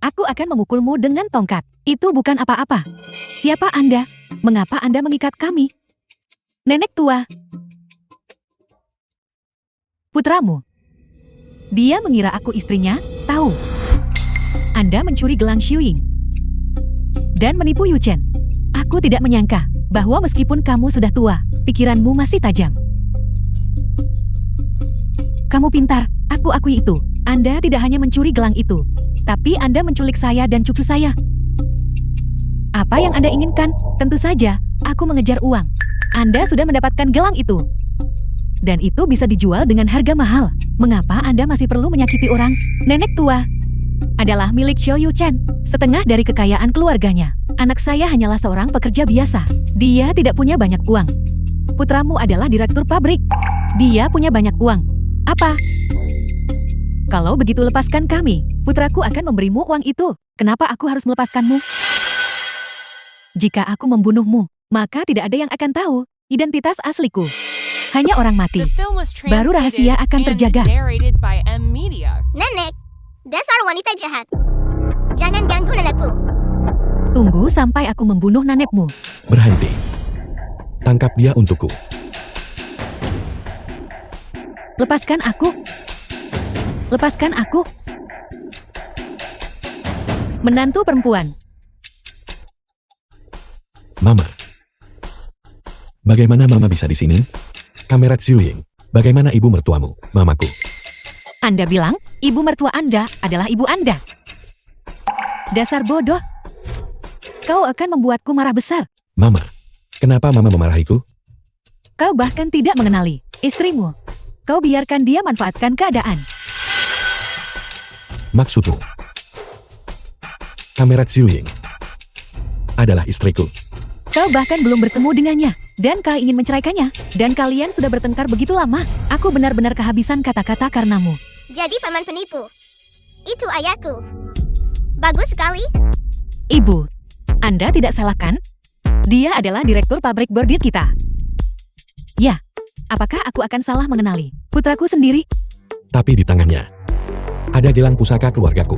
Aku akan memukulmu dengan tongkat. Itu bukan apa-apa. Siapa Anda? Mengapa Anda mengikat kami? Nenek tua. Putramu. Dia mengira aku istrinya, tahu. Anda mencuri gelang Xiuying. Dan menipu Yu Chen. Aku tidak menyangka bahwa meskipun kamu sudah tua, pikiranmu masih tajam. Kamu pintar, aku akui itu. Anda tidak hanya mencuri gelang itu, tapi Anda menculik saya dan cucu saya. Apa yang Anda inginkan? Tentu saja, aku mengejar uang. Anda sudah mendapatkan gelang itu. Dan itu bisa dijual dengan harga mahal. Mengapa Anda masih perlu menyakiti orang? Nenek tua adalah milik Xiao Yu Chen, setengah dari kekayaan keluarganya. Anak saya hanyalah seorang pekerja biasa. Dia tidak punya banyak uang. Putramu adalah direktur pabrik. Dia punya banyak uang. Apa? Kalau begitu lepaskan kami. Putraku akan memberimu uang itu. Kenapa aku harus melepaskanmu? Jika aku membunuhmu, maka tidak ada yang akan tahu identitas asliku. Hanya orang mati. The film was Baru rahasia translated akan and terjaga. narrated by M Media. Nenek, dasar wanita jahat. Jangan ganggu nenekku. Tunggu sampai aku membunuh nenekmu. Berhenti. Tangkap dia untukku. Lepaskan aku. Lepaskan aku. Menantu perempuan. Mama. Bagaimana Mama bisa di sini? Kamera Xiuying. Bagaimana ibu mertuamu, mamaku? Anda bilang, ibu mertua Anda adalah ibu Anda. Dasar bodoh. Kau akan membuatku marah besar. Mama. Kenapa Mama memarahiku? Kau bahkan tidak mengenali istrimu. Kau biarkan dia manfaatkan keadaan. Maksudmu? Kamera Xiuying adalah istriku. Kau bahkan belum bertemu dengannya. Dan kau ingin menceraikannya. Dan kalian sudah bertengkar begitu lama. Aku benar-benar kehabisan kata-kata karenamu. Jadi paman penipu. Itu ayahku. Bagus sekali. Ibu, Anda tidak salah kan? Dia adalah direktur pabrik bordir kita. Ya, apakah aku akan salah mengenali putraku sendiri? Tapi di tangannya ada gelang pusaka keluargaku.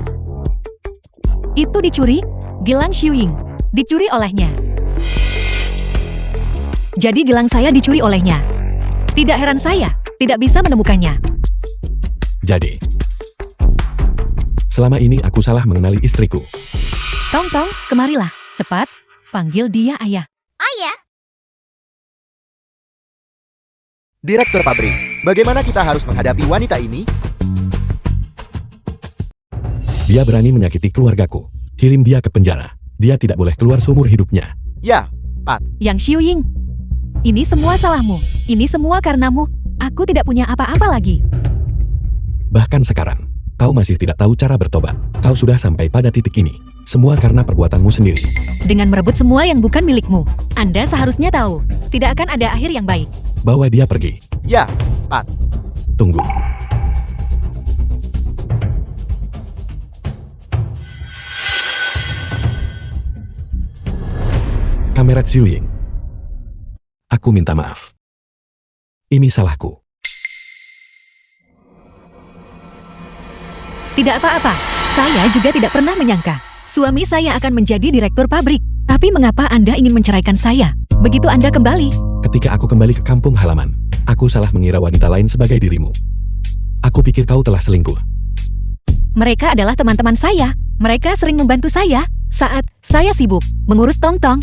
Itu dicuri? Gelang Xiuying dicuri olehnya. Jadi gelang saya dicuri olehnya. Tidak heran saya tidak bisa menemukannya. Jadi, selama ini aku salah mengenali istriku. Tong Tong, kemarilah. Cepat, panggil dia ayah. Ayah, Direktur pabrik, bagaimana kita harus menghadapi wanita ini? Dia berani menyakiti keluargaku. Kirim dia ke penjara. Dia tidak boleh keluar seumur hidupnya. Ya, Yang Xiuying, ini semua salahmu. Ini semua karenamu. Aku tidak punya apa-apa lagi. Bahkan sekarang, kau masih tidak tahu cara bertobat. Kau sudah sampai pada titik ini. Semua karena perbuatanmu sendiri. Dengan merebut semua yang bukan milikmu, Anda seharusnya tahu, tidak akan ada akhir yang baik. Bawa dia pergi. ya, Tunggu. Kamera Xiuying. Aku minta maaf. Ini salahku. Tidak apa-apa, saya juga tidak pernah menyangka. Suami saya akan menjadi direktur pabrik. Tapi mengapa Anda ingin menceraikan saya? Begitu Anda kembali, Ketika aku kembali ke kampung halaman, aku salah mengira wanita lain sebagai dirimu. Aku pikir kau telah selingkuh. mereka adalah teman-teman saya. Mereka sering membantu saya saat saya sibuk mengurus Tong Tong.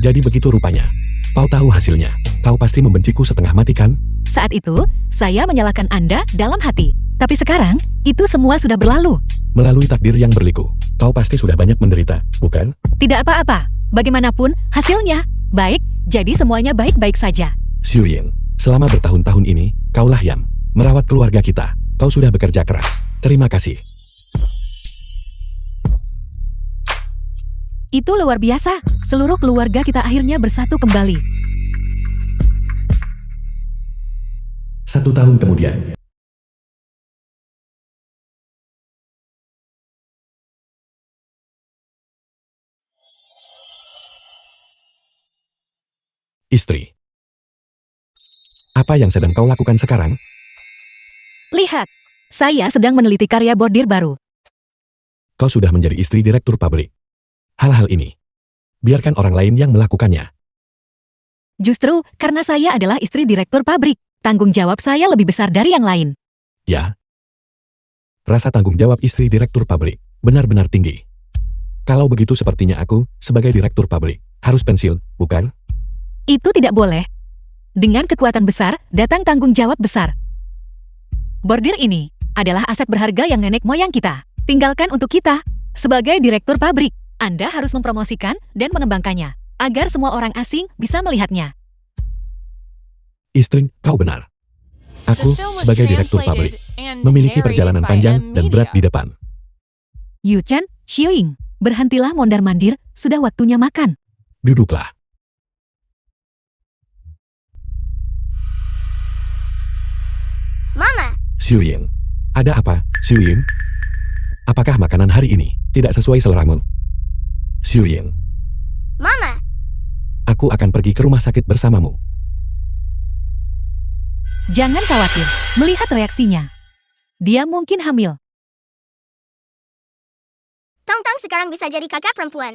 Jadi begitu rupanya. Kau tahu hasilnya. Kau pasti membenciku setengah mati kan? Saat itu, saya menyalahkan Anda dalam hati. Tapi sekarang, itu semua sudah berlalu. Melalui takdir yang berliku, kau pasti sudah banyak menderita, bukan? Tidak apa-apa. Bagaimanapun, hasilnya baik, jadi semuanya baik-baik saja. Xiuying, selama bertahun-tahun ini, kaulah yang merawat keluarga kita. Kau sudah bekerja keras. Terima kasih. Itu luar biasa. Seluruh keluarga kita akhirnya bersatu kembali. 1 tahun kemudian. Istri. Apa yang sedang kau lakukan sekarang? Lihat, saya sedang meneliti karya bordir baru. Kau sudah menjadi istri direktur pabrik. Hal-hal ini, biarkan orang lain yang melakukannya. Justru karena saya adalah istri direktur pabrik, tanggung jawab saya lebih besar dari yang lain. Ya. Rasa tanggung jawab istri direktur pabrik benar-benar tinggi. Kalau begitu sepertinya aku, sebagai direktur pabrik, harus pensiun, bukan? Itu tidak boleh. Dengan kekuatan besar, datang tanggung jawab besar. Bordir ini adalah aset berharga yang nenek moyang kita tinggalkan untuk kita. Sebagai direktur pabrik, Anda harus mempromosikan dan mengembangkannya, agar semua orang asing bisa melihatnya. Istri, kau benar. Aku, The film was sebagai direktur pabrik, translated and memiliki narrated perjalanan by panjang M dan berat Media. di depan. Yu Chen, Xiuying, berhentilah mondar-mandir, sudah waktunya makan. Duduklah. Mama, Xiuying. Ada apa, Xiuying? Apakah makanan hari ini tidak sesuai seleramu? Xiuying, Mama, aku akan pergi ke rumah sakit bersamamu. Jangan khawatir, melihat reaksinya. Dia mungkin hamil. Tong Tong sekarang bisa jadi kakak perempuan.